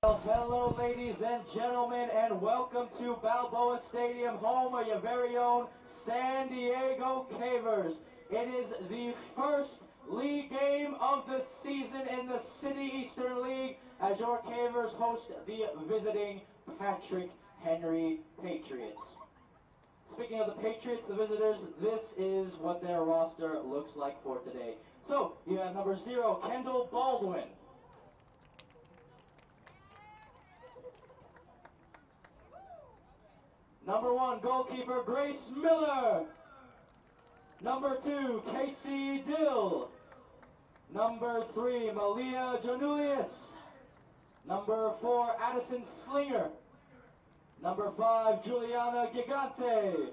Hello, ladies and gentlemen, and welcome to Balboa Stadium, home of your very own San Diego Cavers. It is the first league game of the season in the City Eastern League as your Cavers host the visiting Patrick Henry Patriots. Speaking of the Patriots, the visitors, this is what their roster looks like for today. So, you have number 0, Kendall Baldwin. Number 1, goalkeeper Grace Miller. Number 2, Casey Dill. Number 3, Malia Janulius. Number 4, Addison Slinger. Number 5, Juliana Gigante.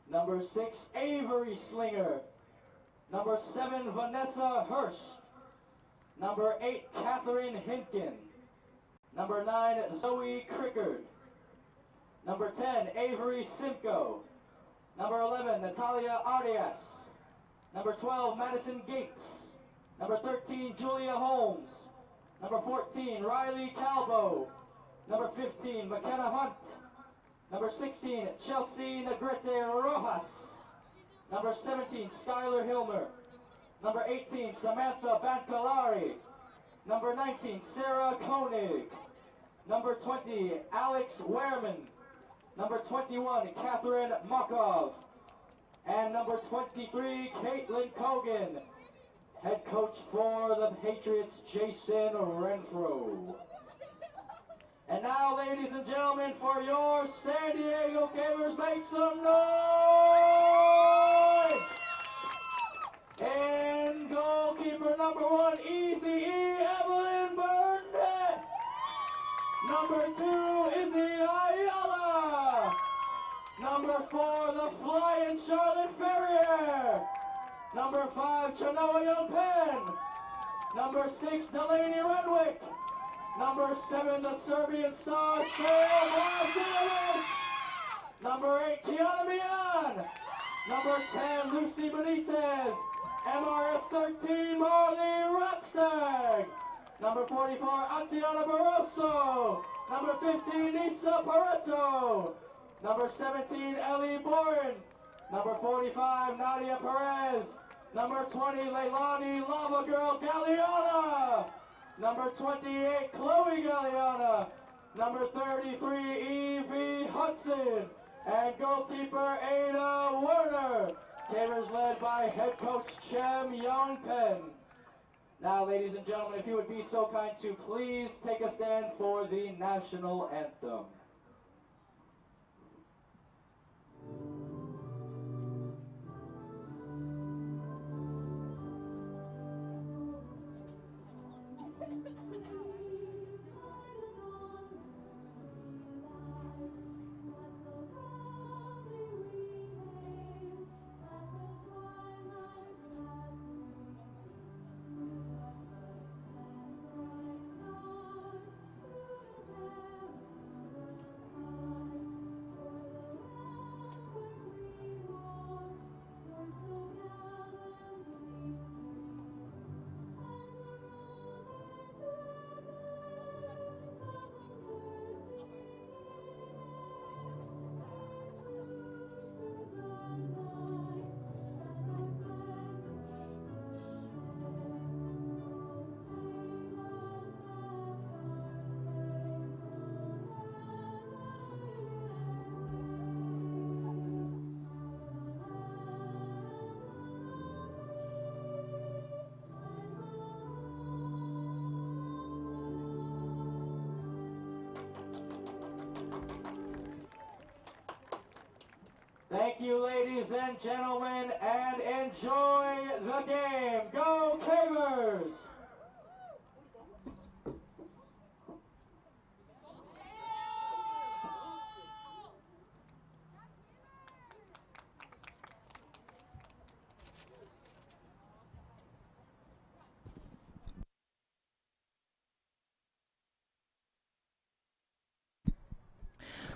Number 6, Avery Slinger. Number 7, Vanessa Hurst. Number 8, Catherine Hinkin. Number 9, Zoe Crickard. Number 10, Avery Simcoe. Number 11, Natalia Arias. Number 12, Madison Gates. Number 13, Julia Holmes. Number 14, Riley Calvo. Number 15, McKenna Hunt. Number 16, Chelsea Negrete Rojas. Number 17, Skylar Hilmer. Number 18, Samantha Bancalari. Number 19, Sarah Koenig. Number 20, Alex Wehrman. Number 21, Catherine Makov. And number 23, Caitlin Cogan. Head coach for the Patriots, Jason Renfro. And now, ladies and gentlemen, for your San Diego Cavers, make some noise! And goalkeeper number 1, Easy E. Evelyn Burnett. Number 2, Izzy Ayala. Number 4, the flying Charlotte Ferrier. Number 5, Chanoa Young Penn. Number 6, Delaney Renwick. Number 7, the Serbian star, Sarah Blažević. Number 8, Kiana Mian. Number 10, Lucy Benitez. MRS 13, Marley Rapstag. Number 44, Atiana Barroso. Number 15, Nisa Pareto. Number 17, Ellie Boren. Number 45, Nadia Perez. Number 20, Leilani Lava Girl Galliana. Number 28, Chloe Galliana. Number 33, Evie Hudson. And goalkeeper Ada Werner. Cavers led by head coach Chem Young-Pen. Now, ladies and gentlemen, if you would be so kind to please take a stand for the national anthem. Thank you, ladies and gentlemen, and enjoy the game. Go Cavers!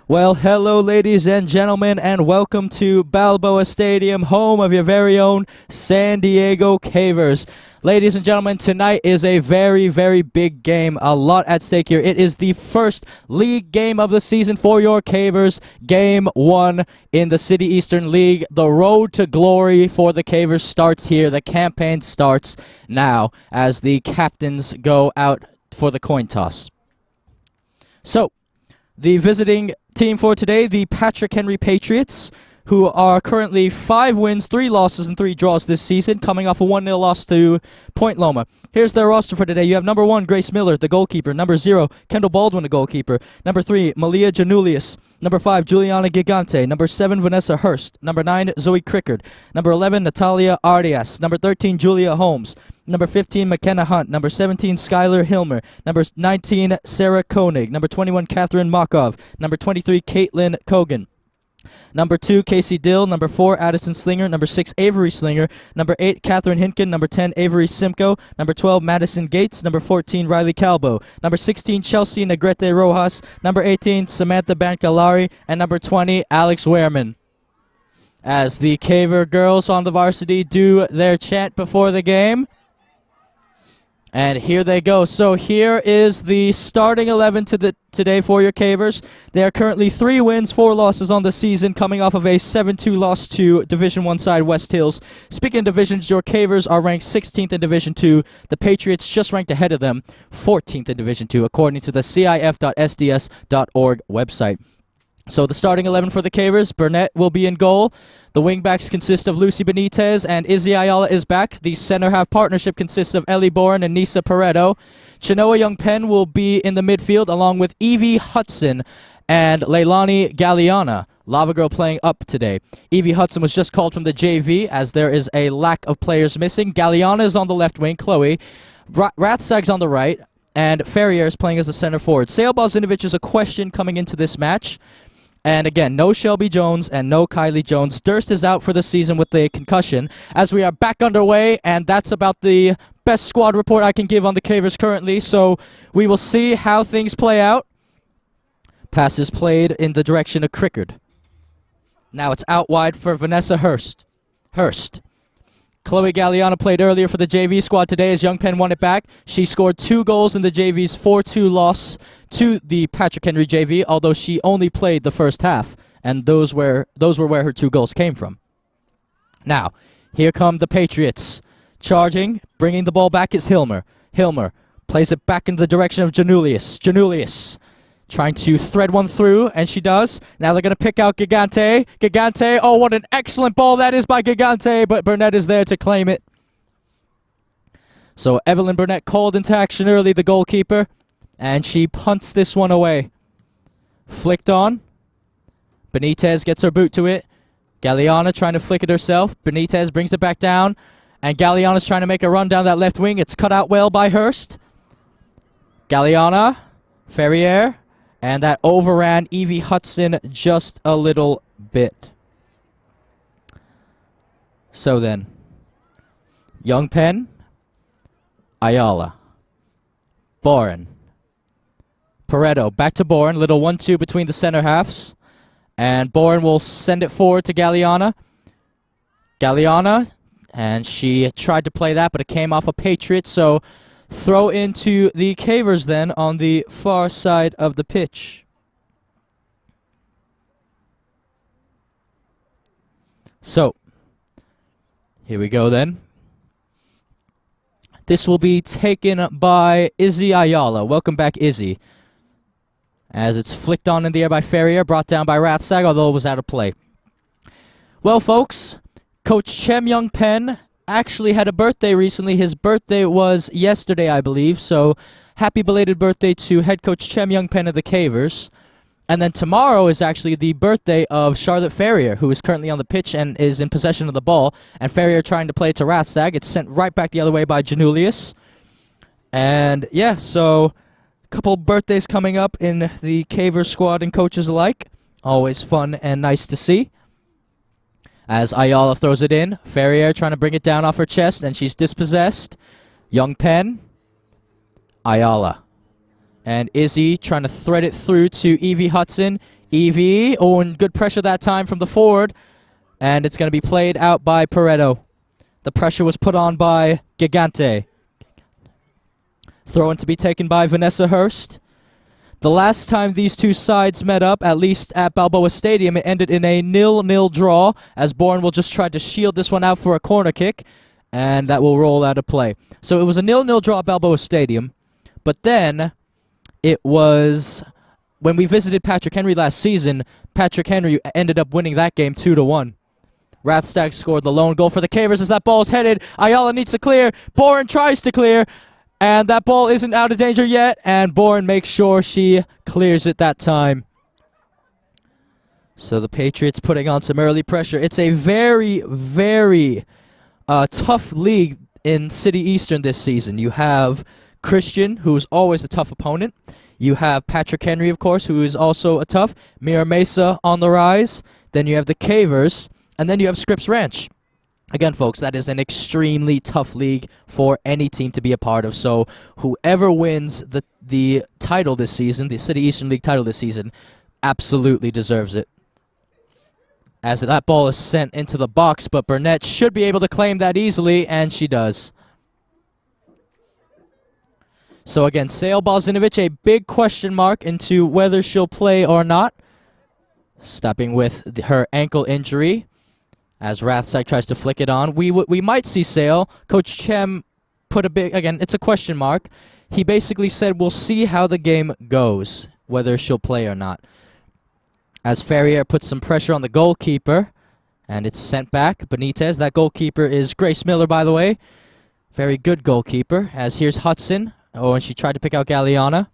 Well, hello, ladies and gentlemen, and welcome to Balboa Stadium, home of your very own San Diego Cavers. Ladies and gentlemen, tonight is a very, very big game. A lot at stake here. It is the first league game of the season for your Cavers. Game 1 in the City Eastern League. The road to glory for the Cavers starts here. The campaign starts now as the captains go out for the coin toss. So, the visiting team for today, the Patrick Henry Patriots, who are currently 5 wins, 3 losses, and 3 draws this season, coming off a 1-0 loss to Point Loma. Here's their roster for today. You have number 1, Grace Miller, the goalkeeper. Number 0, Kendall Baldwin, the goalkeeper. Number 3, Malia Janulius. Number 5, Juliana Gigante. Number 7, Vanessa Hurst. Number 9, Zoe Crickard. Number 11, Natalia Arias. Number 13, Julia Holmes. Number 15, McKenna Hunt. Number 17, Skylar Hilmer. Number 19, Sarah Koenig. Number 21, Catherine Makov. Number 23, Caitlin Kogan. Number 2, Casey Dill. Number 4, Addison Slinger. Number 6, Avery Slinger. Number 8, Catherine Hinken. Number 10, Avery Simcoe. Number 12, Madison Gates. Number 14, Riley Calbo. Number 16, Chelsea Negrete Rojas. Number 18, Samantha Bancalari. And number 20, Alex Wehrman. As the Caver girls on the varsity do their chant before the game. And here they go. So here is the starting 11 today for your Cavers. They are currently 3 wins, 4 losses on the season, coming off of a 7-2 loss to Division 1 side West Hills. Speaking of divisions, your Cavers are ranked 16th in Division 2. The Patriots just ranked ahead of them, 14th in Division 2, according to the cif.sds.org website. So the starting 11 for the Cavers, Burnett will be in goal. The wingbacks consist of Lucy Benitez and Izzy Ayala is back. The center-half partnership consists of Ellie Boren and Nisa Pareto. Chinoa Young Penn will be in the midfield along with Evie Hudson and Leilani Galliana. Lava Girl playing up today. Evie Hudson was just called from the JV as there is a lack of players missing. Galliana is on the left wing, Chloe. Rathsag's on the right, and Ferrier is playing as a center forward. Sailball Zinovich is a question coming into this match. And again, no Shelby Jones and no Kylie Jones. Durst is out for the season with a concussion. As we are back underway, and that's about the best squad report I can give on the Cavers currently. So we will see how things play out. Pass is played in the direction of Crickard. Now it's out wide for Vanessa Hurst. Chloe Galliana played earlier for the JV squad today as Young Penn won it back. She scored 2 goals in the JV's 4-2 loss to the Patrick Henry JV, although she only played the first half, and those were where her 2 goals came from. Now, here come the Patriots. Charging, bringing the ball back is Hilmer. Hilmer plays it back in the direction of Janulius. Janulius trying to thread one through, and she does. Now they're going to pick out Gigante. Gigante, oh, what an excellent ball that is by Gigante, but Burnett is there to claim it. So Evelyn Burnett called into action early, the goalkeeper, and she punts this one away. Flicked on. Benitez gets her boot to it. Galliana trying to flick it herself. Benitez brings it back down, and Galliana's trying to make a run down that left wing. It's cut out well by Hurst. Galliana, Ferrier, and that overran Evie Hudson just a little bit. So then, Young Penn, Ayala, Boren, Pareto, back to Boren, little 1-2 between the center halves, and Boren will send it forward to Galliana. Galliana, and she tried to play that, but it came off a Patriot, so throw into the Cavers then on the far side of the pitch. So, here we go then. This will be taken by Izzy Ayala. Welcome back, Izzy. As it's flicked on in the air by Ferrier, brought down by Rathsag, although it was out of play. Well, folks, Coach Chem Young Penn actually had a birthday recently. His birthday was yesterday, I believe, so happy belated birthday to head coach Chem Young Penn of the Cavers. And then tomorrow is actually the birthday of Charlotte Ferrier, who is currently on the pitch and is in possession of the ball. And Ferrier trying to play it to Rathsag. It's sent right back the other way by Janulius. And yeah, so a couple birthdays coming up in the Cavers squad and coaches alike. Always fun and nice to see. As Ayala throws it in, Ferrier trying to bring it down off her chest, and she's dispossessed. Young Penn, Ayala. And Izzy trying to thread it through to Evie Hudson. Evie, oh, and good pressure that time from the forward. And it's going to be played out by Pareto. The pressure was put on by Gigante. Throw-in to be taken by Vanessa Hurst. The last time these two sides met up, at least at Balboa Stadium, it ended in a 0-0 draw, as Bourne will just try to shield this one out for a corner kick, and that will roll out of play. So it was a 0-0 draw at Balboa Stadium, but then it was, when we visited Patrick Henry last season, Patrick Henry ended up winning that game 2-1. Rathstag scored the lone goal for the Cavers as that ball is headed. Ayala needs to clear. Bourne tries to clear. And that ball isn't out of danger yet, and Bourne makes sure she clears it that time. So the Patriots putting on some early pressure. It's a very, very tough league in City Eastern this season. You have Christian, who's always a tough opponent. You have Patrick Henry, of course, who is also a tough. Mira Mesa on the rise. Then you have the Cavers, and then you have Scripps Ranch. Again, folks, that is an extremely tough league for any team to be a part of. So whoever wins the title this season, the City Eastern League title this season, absolutely deserves it. As that ball is sent into the box, but Burnett should be able to claim that easily, and she does. So again, Sale Balzinovic, a big question mark into whether she'll play or not. Stopping with her ankle injury. As Rathsack tries to flick it on, we might see Sale. Coach Chem put a big, again, it's a question mark. He basically said we'll see how the game goes, whether she'll play or not. As Ferrier puts some pressure on the goalkeeper, and it's sent back. Benitez, that goalkeeper is Grace Miller, by the way. Very good goalkeeper. As here's Hudson. Oh, and she tried to pick out Galeana.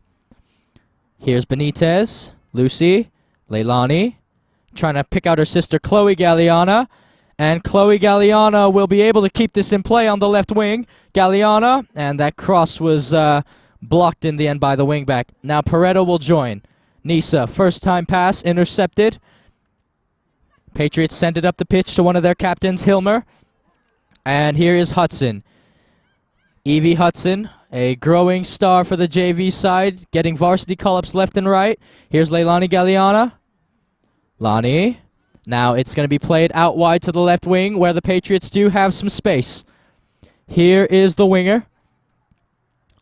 Here's Benitez, Lucy, Leilani, trying to pick out her sister Chloe Galeana. And Chloe Galeana will be able to keep this in play on the left wing. Galeana, and that cross was blocked in the end by the wingback. Now Pareto will join. Nisa, first time pass, intercepted. Patriots send it up the pitch to one of their captains, Hilmer. And here is Hudson. Evie Hudson, a growing star for the JV side, getting varsity call-ups left and right. Here's Leilani Galeana. Lani. Now it's going to be played out wide to the left wing where the Patriots do have some space. Here is the winger.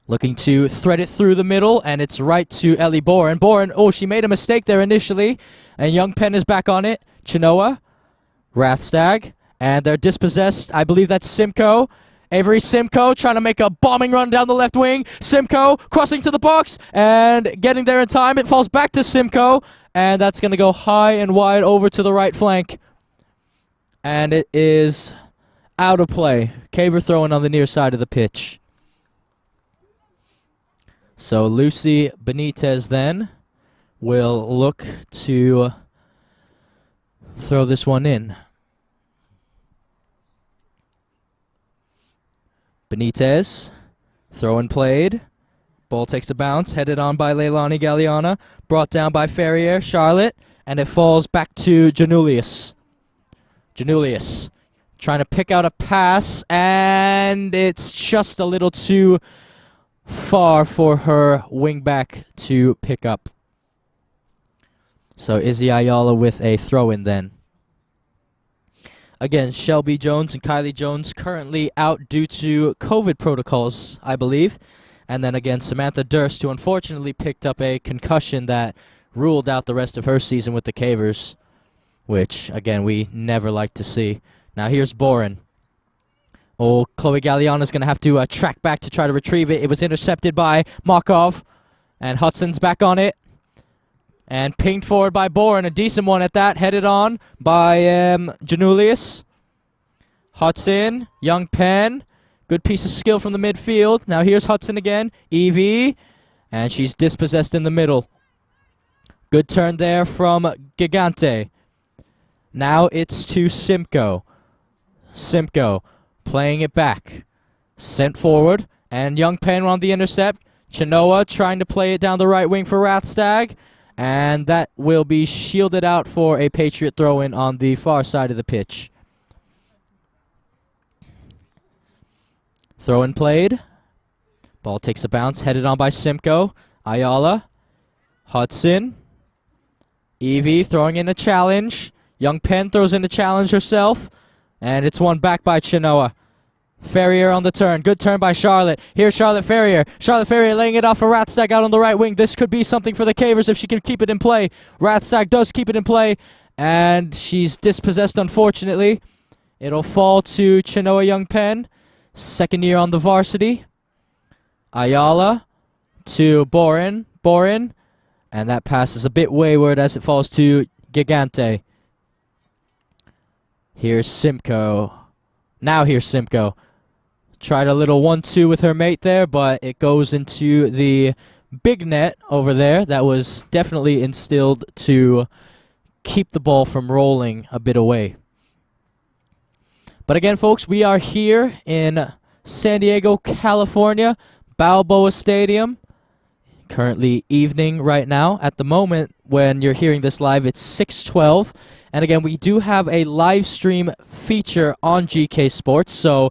Looking to thread it through the middle, and it's right to Ellie Bourne. Bourne, oh, she made a mistake there initially, and Young Penn is back on it. Chinoa, Rathstag, and they're dispossessed. I believe that's Simcoe. Avery Simcoe trying to make a bombing run down the left wing. Simcoe crossing to the box and getting there in time. It falls back to Simcoe, and that's going to go high and wide over to the right flank. And it is out of play. Caver throwing on the near side of the pitch. So Lucy Benitez then will look to throw this one in. Benitez, throw and played. Ball takes a bounce, headed on by Leilani Galeana, brought down by Ferrier, Charlotte, and it falls back to Janulius. Janulius trying to pick out a pass, and it's just a little too far for her wingback to pick up. So Izzy Ayala with a throw-in then. Again, Shelby Jones and Kylie Jones currently out due to COVID protocols, I believe. And then again, Samantha Durst, who unfortunately picked up a concussion that ruled out the rest of her season with the Cavers, which, again, we never like to see. Now here's Boren. Oh, Chloe Galeana's going to have to track back to try to retrieve it. It was intercepted by Markov, and Hudson's back on it. And pinged forward by Boren, a decent one at that, headed on by Janulius. Hudson, Young Penn, good piece of skill from the midfield. Now here's Hudson again, Evie, and she's dispossessed in the middle. Good turn there from Gigante. Now it's to Simcoe. Simcoe playing it back. Sent forward, and Young Penn on the intercept. Chinoa trying to play it down the right wing for Rathstag. And that will be shielded out for a Patriot throw-in on the far side of the pitch. Throw-in played. Ball takes a bounce, headed on by Simcoe. Ayala. Hudson. Evie throwing in a challenge. Young Penn throws in a challenge herself. And it's won back by Chenoa. Ferrier on the turn. Good turn by Charlotte. Here's Charlotte Ferrier. Charlotte Ferrier laying it off for Rathstag out on the right wing. This could be something for the Cavers if she can keep it in play. Rathstag does keep it in play. And she's dispossessed, unfortunately. It'll fall to Chenoa Young Penn. Second year on the varsity. Ayala to Borin. Borin. And that pass is a bit wayward as it falls to Gigante. Here's Simcoe. Now here's Simcoe. Tried a little 1-2 with her mate there, but it goes into the big net over there. That was definitely instilled to keep the ball from rolling a bit away. But again, folks, we are here in San Diego, California, Balboa Stadium. Currently evening right now. At the moment, when you're hearing this live, it's 6:12. And again, we do have a live stream feature on GK Sports, so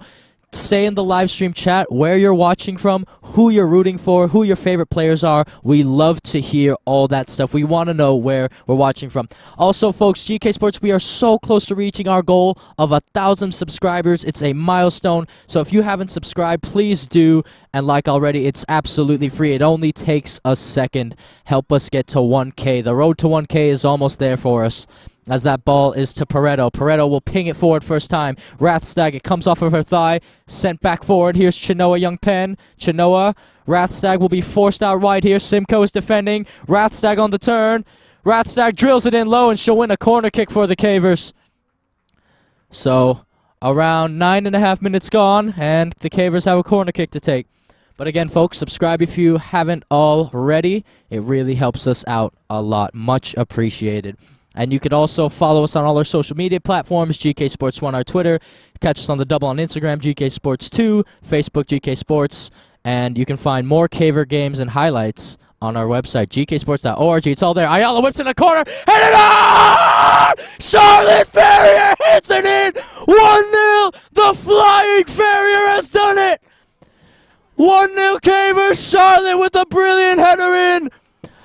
stay in the live stream chat where you're watching from, who you're rooting for, who your favorite players are. We love to hear all that stuff. We want to know where we're watching from. Also, folks, GK Sports, we are so close to reaching our goal of 1,000 subscribers. It's a milestone. So if you haven't subscribed, please do. And like already, it's absolutely free. It only takes a second. Help us get to 1K. The road to 1K is almost there for us. As that ball is to Pareto. Pareto will ping it forward first time. Rathstag, it comes off of her thigh. Sent back forward. Here's Chenoa Young Penn. Chenoa. Rathstag will be forced out wide here. Simcoe is defending. Rathstag on the turn. Rathstag drills it in low, and she'll win a corner kick for the Cavers. So, around 9.5 minutes gone, and the Cavers have a corner kick to take. But again, folks, subscribe if you haven't already. It really helps us out a lot. Much appreciated. And you could also follow us on all our social media platforms, GK Sports 1, our Twitter. Catch us on the double on Instagram, GK Sports 2, Facebook, GK Sports. And you can find more Caver games and highlights on our website, gksports.org. It's all there. Ayala whips in the corner, and it on! Charlotte Ferrier hits it in! 1-0! The Flying Ferrier has done it! 1-0 Cavers, Charlotte with a brilliant header in!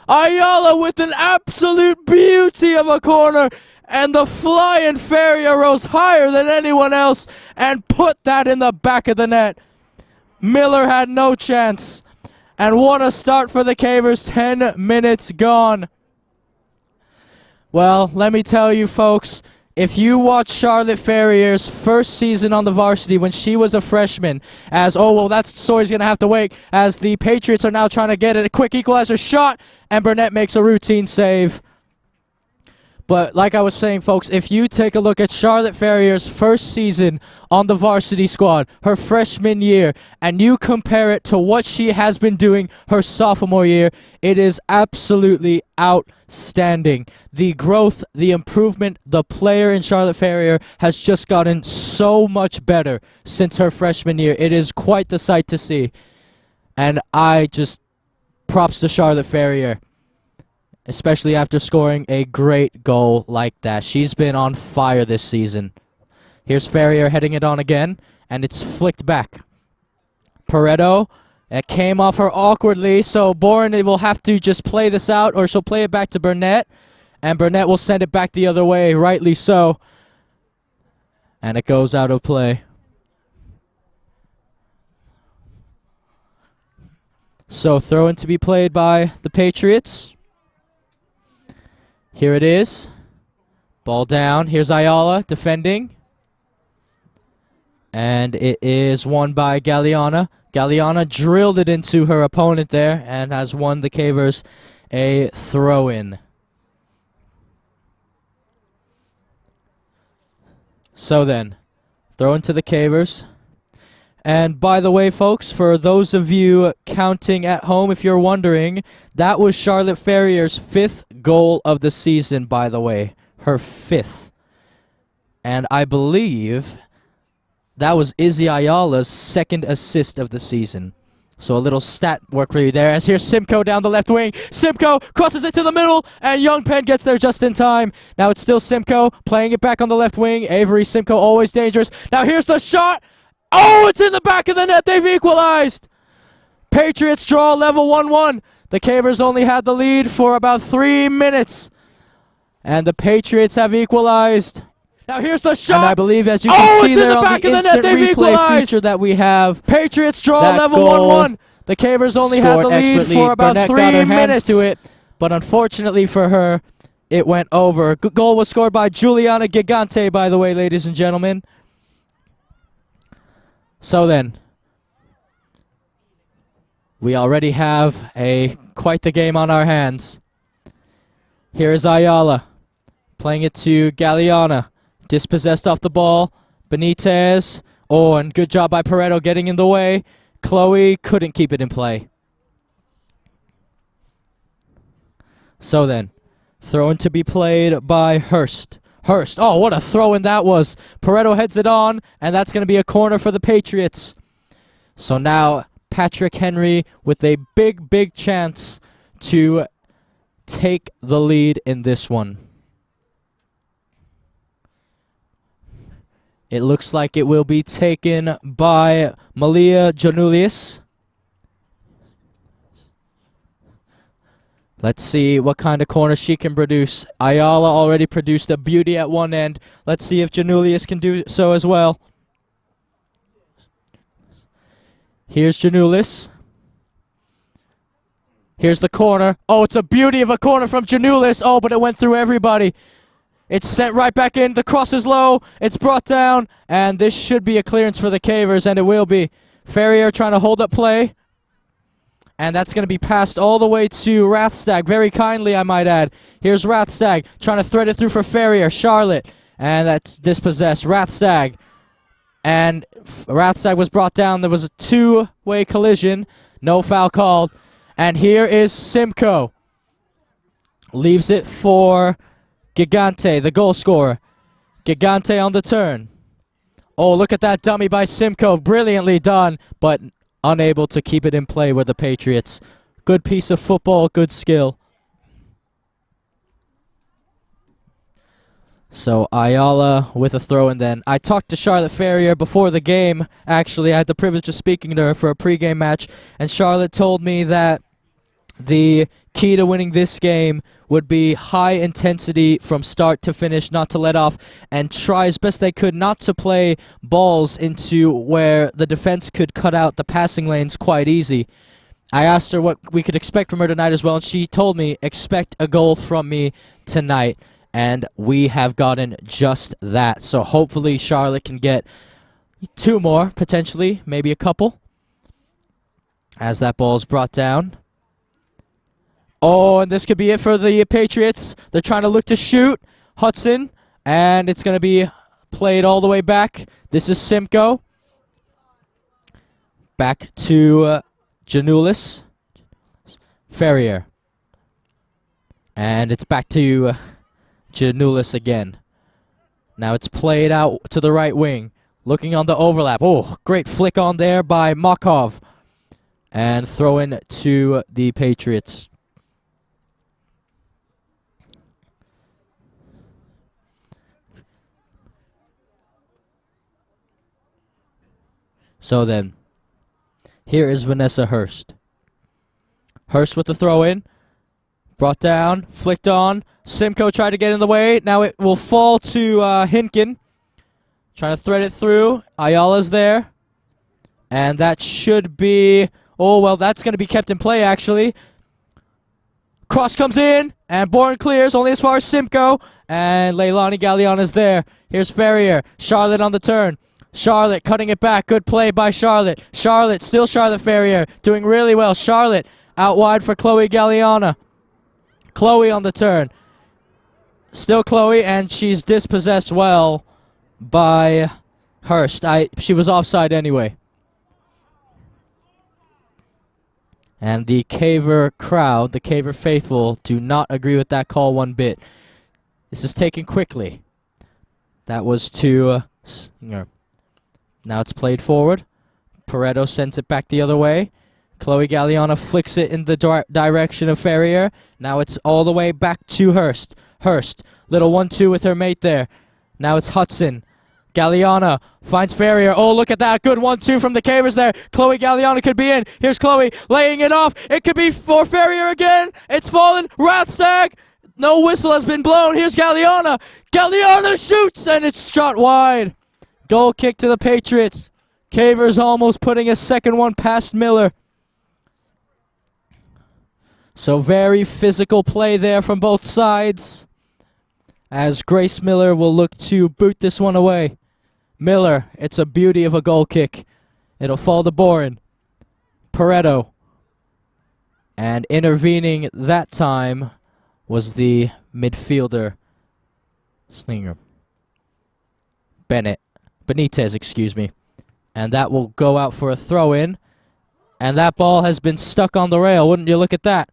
Ayala with an absolute beauty of a corner, and the Flying Ferrier rose higher than anyone else and put that in the back of the net. Miller had no chance, and what a start for the Cavers. 10 minutes gone. Well, let me tell you, folks, if you watch Charlotte Ferrier's first season on the varsity when she was a freshman, as, oh, well, that story's going to have to wait, as the Patriots are now trying to get it, a quick equalizer shot, and Burnett makes a routine save. But like I was saying, folks, if you take a look at Charlotte Ferrier's first season on the varsity squad, her freshman year, and you compare it to what she has been doing her sophomore year, it is absolutely outstanding. The growth, the improvement, the player in Charlotte Ferrier has just gotten so much better since her freshman year. It is quite the sight to see. And I just props to Charlotte Ferrier, especially after scoring a great goal like that. She's been on fire this season. Here's Ferrier heading it on again, and it's flicked back. Pareto, it came off her awkwardly, so Boren will have to just play this out, or she'll play it back to Burnett, and Burnett will send it back the other way, rightly so. And it goes out of play. So throw in to be played by the Patriots. Here it is. Ball down. Here's Ayala defending. And it is won by Galliana. Galliana drilled it into her opponent there and has won the Cavers a throw-in. So then, throw into the Cavers. And by the way, folks, for those of you counting at home, if you're wondering, that was Charlotte Ferrier's 5th goal of the season, by the way. Her 5th. And I believe that was Izzy Ayala's 2nd assist of the season. So a little stat work for you there. As here's Simcoe down the left wing. Simcoe crosses it to the middle, and Young Penn gets there just in time. Now it's still Simcoe playing it back on the left wing. Avery Simcoe always dangerous. Now here's the shot. Oh, it's in the back of the net. They've equalized. Patriots draw level 1-1. The Cavers only had the lead for about 3 minutes. And the Patriots have equalized. Now here's the shot. And I believe, as you can see it's in there the on back the of the instant net, they've replay equalized. feature that we have, Patriots draw that level goal 1-1. The Cavers only had the scored lead expertly. for about Burnett 3 got her minutes. hands to it, but unfortunately for her, it went over. Goal was scored by Juliana Gigante, by the way, ladies and gentlemen. So then, we already have quite the game on our hands. Here is Ayala playing it to Galeana. Dispossessed off the ball. Benitez. Oh, and good job by Pareto getting in the way. Chloe couldn't keep it in play. So then, throw-in to be played by Hurst. Hurst. Oh, what a throw-in that was. Pareto heads it on, and that's going to be a corner for the Patriots. So now, Patrick Henry with a big, big chance to take the lead in this one. It looks like it will be taken by Malia Janulius. Let's see what kind of corner she can produce. Ayala already produced a beauty at one end. Let's see if Janulius can do so as well. Here's Janulis. Here's the corner. Oh, it's a beauty of a corner from Janulis. Oh, but it went through everybody. It's sent right back in. The cross is low. It's brought down. And this should be a clearance for the Cavers, and it will be. Ferrier trying to hold up play. And that's going to be passed all the way to Rathstag. Very kindly, I might add. Here's Rathstag trying to thread it through for Ferrier. Charlotte. And that's dispossessed. Rathstag. And Rathstag was brought down. There was a two-way collision. No foul called. And here is Simcoe. Leaves it for Gigante, the goal scorer. Gigante on the turn. Oh, look at that dummy by Simcoe. Brilliantly done, but unable to keep it in play with the Patriots. Good piece of football, good skill. So Ayala with a throw, and then I talked to Charlotte Ferrier before the game. Actually, I had the privilege of speaking to her for a pregame match, and Charlotte told me that the key to winning this game would be high intensity from start to finish, not to let off, and try as best they could not to play balls into where the defense could cut out the passing lanes quite easy. I asked her what we could expect from her tonight as well, and she told me, expect a goal from me tonight. And we have gotten just that. So hopefully Charlotte can get two more, potentially, maybe a couple. As that ball is brought down. Oh, and this could be it for the Patriots. They're trying to look to shoot. Hudson. And it's going to be played all the way back. This is Simcoe. Back to Janulis. Ferrier. And it's back to Janulis again. Now it's played out to the right wing. Looking on the overlap. Oh, great flick on there by Makov. And throw in to the Patriots. So then, here is Vanessa Hurst. Hurst with the throw in. Brought down, flicked on. Simcoe tried to get in the way. Now it will fall to Hinkin. Trying to thread it through. Ayala's there. And that should be... Oh, well, that's going to be kept in play, actually. Cross comes in. And Bourne clears, only as far as Simcoe. And Leilani Galeana's there. Here's Ferrier. Charlotte on the turn. Charlotte cutting it back. Good play by Charlotte. Charlotte, still Charlotte Ferrier. Doing really well. Charlotte out wide for Chloe Galeana. Chloe on the turn. Still Chloe, and she's dispossessed well by Hurst. She was offside anyway. And the Caver crowd, the Caver faithful, do not agree with that call one bit. This is taken quickly. That was to Singer. Now it's played forward. Pareto sends it back the other way. Chloe Galeana flicks it in the direction of Ferrier. Now it's all the way back to Hurst. Hurst, little 1-2 with her mate there. Now it's Hudson. Galeana finds Ferrier. Oh, look at that. Good 1-2 from the Cavers there. Chloe Galeana could be in. Here's Chloe laying it off. It could be for Ferrier again. It's fallen. Rathstag. No whistle has been blown. Here's Galeana. Galeana shoots, and it's shot wide. Goal kick to the Patriots. Cavers almost putting a second one past Miller. So very physical play there from both sides, as Grace Miller will look to boot this one away. Miller, it's a beauty of a goal kick. It'll fall to Boren. Pareto. And intervening that time was the midfielder, Slinger. Benitez, excuse me. And that will go out for a throw-in. And that ball has been stuck on the rail. Wouldn't you look at that?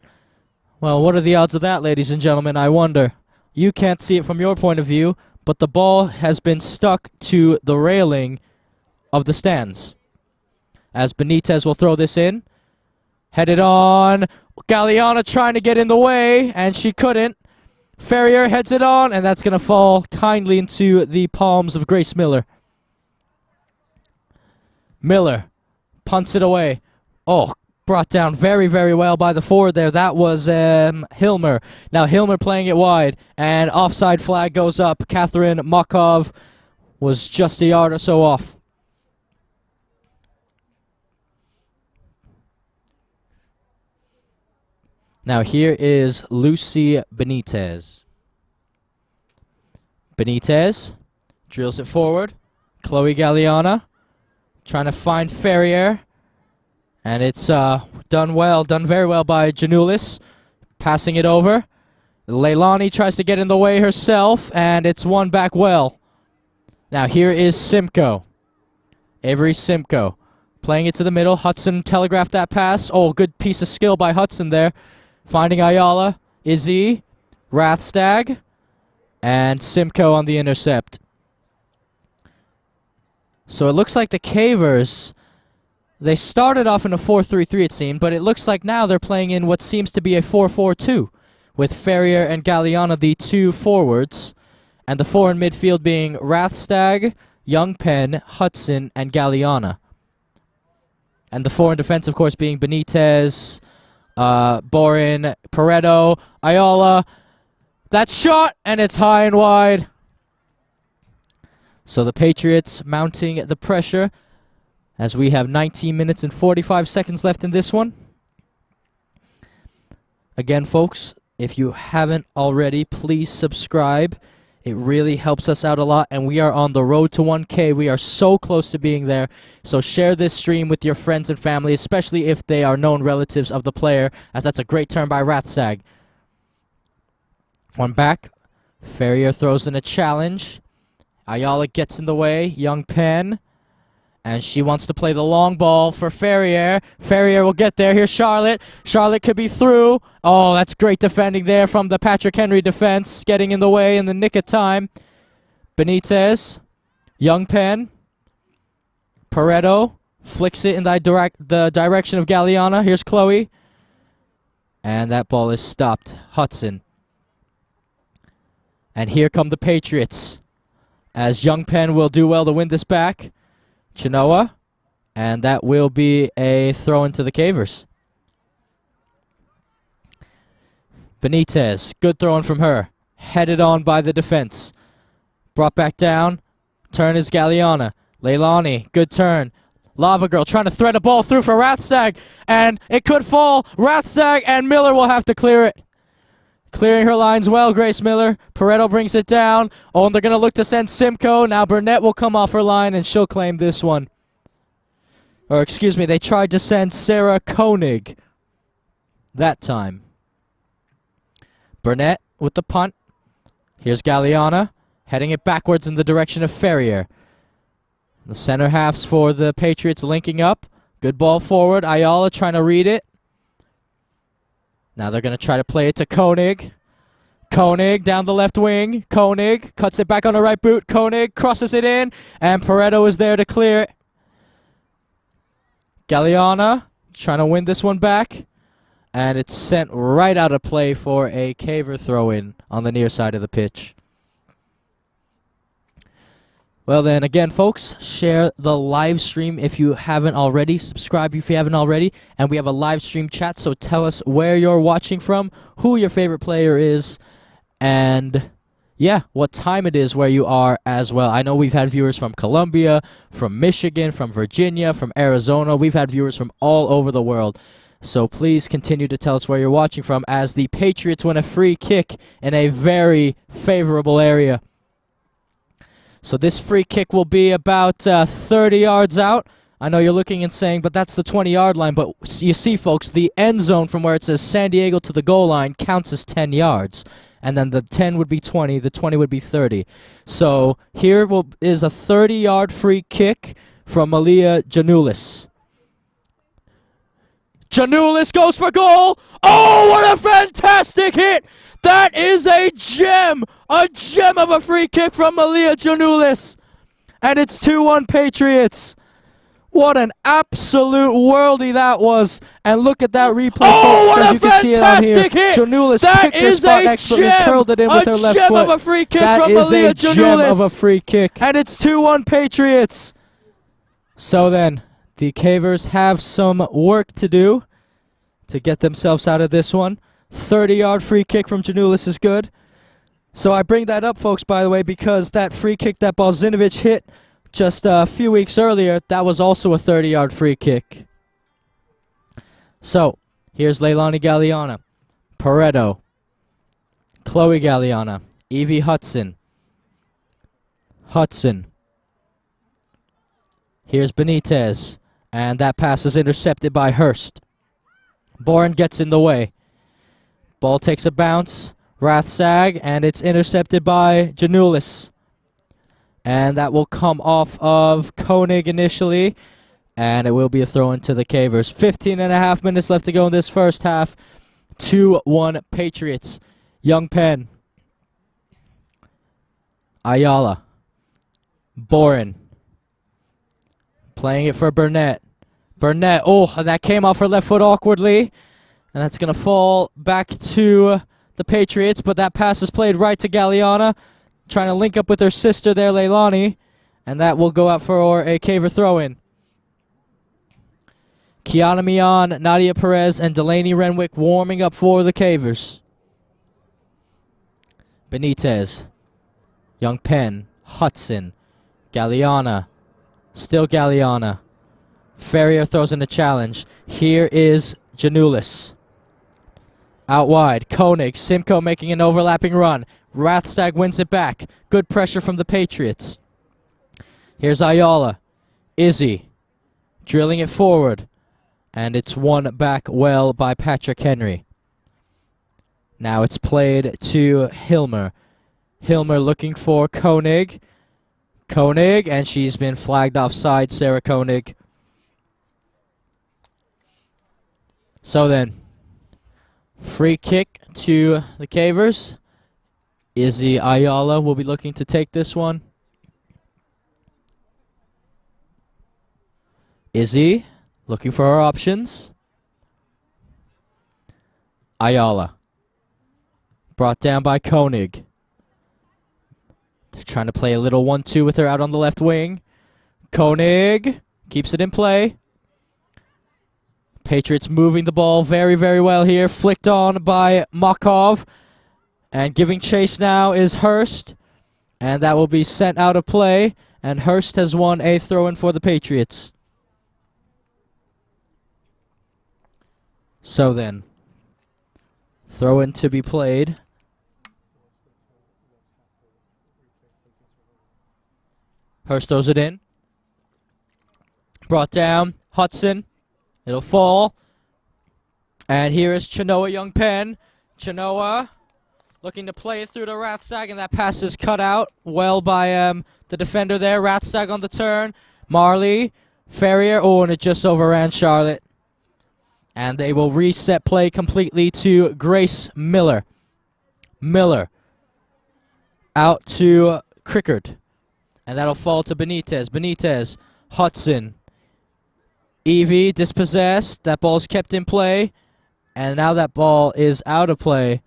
Well, what are the odds of that, ladies and gentlemen? I wonder. You can't see it from your point of view, but the ball has been stuck to the railing of the stands. As Benitez will throw this in. Headed on. Galeana trying to get in the way, and she couldn't. Ferrier heads it on, and that's going to fall kindly into the palms of Grace Miller. Miller punts it away. Oh, brought down very, very well by the forward there. That was Hilmer. Now Hilmer playing it wide, and offside flag goes up. Catherine Makov was just a yard or so off. Now here is Lucy Benitez. Benitez drills it forward. Chloe Galeana trying to find Ferrier. And it's done very well by Janulis. Passing it over. Leilani tries to get in the way herself, and it's won back well. Now here is Simcoe. Avery Simcoe playing it to the middle. Hudson telegraphed that pass. Oh, good piece of skill by Hudson there. Finding Ayala, Izzy, Rathstag, and Simcoe on the intercept. So it looks like the Cavers, they started off in a 4-3-3 it seemed, but it looks like now they're playing in what seems to be a 4-4-2, with Ferrier and Galeana the two forwards, and the four in midfield being Rathstag, Young Penn, Hudson, and Galeana. And the four in defense, of course, being Benitez, Boren, Pareto, Ayala. That shot, and it's high and wide. So the Patriots mounting the pressure as we have 19 minutes and 45 seconds left in this one. Again, folks, if you haven't already, please subscribe. It really helps us out a lot, and we are on the road to 1K. We are so close to being there. So share this stream with your friends and family, especially if they are known relatives of the player, as that's a great turn by Rathstag. One back. Ferrier throws in a challenge. Ayala gets in the way. Young Penn. And she wants to play the long ball for Ferrier. Ferrier will get there. Here's Charlotte. Charlotte could be through. Oh, that's great defending there from the Patrick Henry defense. Getting in the way in the nick of time. Benitez. Young Penn. Pareto. Flicks it in the direction of Galeana. Here's Chloe. And that ball is stopped. Hudson. And here come the Patriots, as Young Penn will do well to win this back. Chinoa, and that will be a throw into the Cavers. Benitez, good throwing from her. Headed on by the defense. Brought back down. Turn is Galeana. Leilani, good turn. Lava Girl trying to thread a ball through for Rathstag, and it could fall. Rathstag and Miller will have to clear it. Clearing her lines well, Grace Miller. Pareto brings it down. Oh, and they're going to look to send Simcoe. Now Burnett will come off her line, and she'll claim this one. Or, excuse me, they tried to send Sarah Koenig that time. Burnett with the punt. Here's Galeana, heading it backwards in the direction of Ferrier. The center halves for the Patriots linking up. Good ball forward. Ayala trying to read it. Now they're going to try to play it to Koenig. Koenig down the left wing. Koenig cuts it back on the right boot. Koenig crosses it in, and Pareto is there to clear it. Galeana trying to win this one back, and it's sent right out of play for a Caver throw-in on the near side of the pitch. Well then, again, folks, share the live stream if you haven't already. Subscribe if you haven't already. And we have a live stream chat, so tell us where you're watching from, who your favorite player is, and yeah, what time it is where you are as well. I know we've had viewers from Colombia, from Michigan, from Virginia, from Arizona. We've had viewers from all over the world. So please continue to tell us where you're watching from as the Patriots win a free kick in a very favorable area. So this free kick will be about 30 yards out. I know you're looking and saying, but that's the 20-yard line. But you see, folks, the end zone from where it says San Diego to the goal line counts as 10 yards. And then the 10 would be 20, the 20 would be 30. So here is a 30-yard free kick from Malia Janulis. Janulis goes for goal. Oh, what a fantastic hit. That is a gem of a free kick from Malia Janulis. And it's 2-1 Patriots. What an absolute worldie that was. And look at that replay. Oh, folks, what as a you can see it on here. fantastic hit. Janulis That picked her is spot a excellently, gem. curled it in with her left A gem foot. of a free kick That from is Malia a gem Janulis. of a free kick. And it's 2-1 Patriots. So then, the Cavers have some work to do to get themselves out of this one. 30-yard free kick from Janulis is good. So I bring that up, folks, by the way, because that free kick that Balzinovich hit just a few weeks earlier, that was also a 30-yard free kick. So, here's Leilani Galliana, Pareto, Chloe Galliana, Evie Hudson. Here's Benitez, and that pass is intercepted by Hurst. Bourne gets in the way. Ball takes a bounce. Rathsag, and it's intercepted by Janulis. And that will come off of Koenig initially, and it will be a throw into the Cavers. 15.5 minutes left to go in this first half. 2-1 Patriots. Young Penn. Ayala. Boren. Playing it for Burnett. Burnett, oh, that came off her left foot awkwardly. And that's going to fall back to the Patriots, but that pass is played right to Galliana, trying to link up with her sister there, Leilani, and that will go out for a Caver throw-in. Kiana Mian, Nadia Perez, and Delaney Renwick warming up for the Cavers. Benitez, Young Penn, Hudson, Galliana, still Galliana. Ferrier throws in a challenge. Here is Janulis. Out wide, Koenig, Simcoe making an overlapping run. Rathstag wins it back. Good pressure from the Patriots. Here's Ayala. Izzy drilling it forward. And it's won back well by Patrick Henry. Now it's played to Hilmer. Hilmer looking for Koenig. Koenig, and she's been flagged offside, Sarah Koenig. So then, free kick to the Cavers. Izzy Ayala will be looking to take this one. Izzy looking for her options. Ayala. Brought down by Koenig. They're trying to play a little 1-2 with her out on the left wing. Koenig keeps it in play. Patriots moving the ball very, very well here. Flicked on by Makov. And giving chase now is Hurst. And that will be sent out of play. And Hurst has won a throw-in for the Patriots. So then, throw-in to be played. Hurst throws it in. Brought down. Hudson. It'll fall. And here is Chenoa Young Penn. Chenoa looking to play it through to Rathstag, and that pass is cut out well by the defender there. Rathstag on the turn. Marley. Ferrier. Oh, and it just overran Charlotte. And they will reset play completely to Grace Miller. Miller. Out to Crickard. And that'll fall to Benitez. Benitez. Hudson. Evie dispossessed. That ball's kept in play. And now that ball is out of play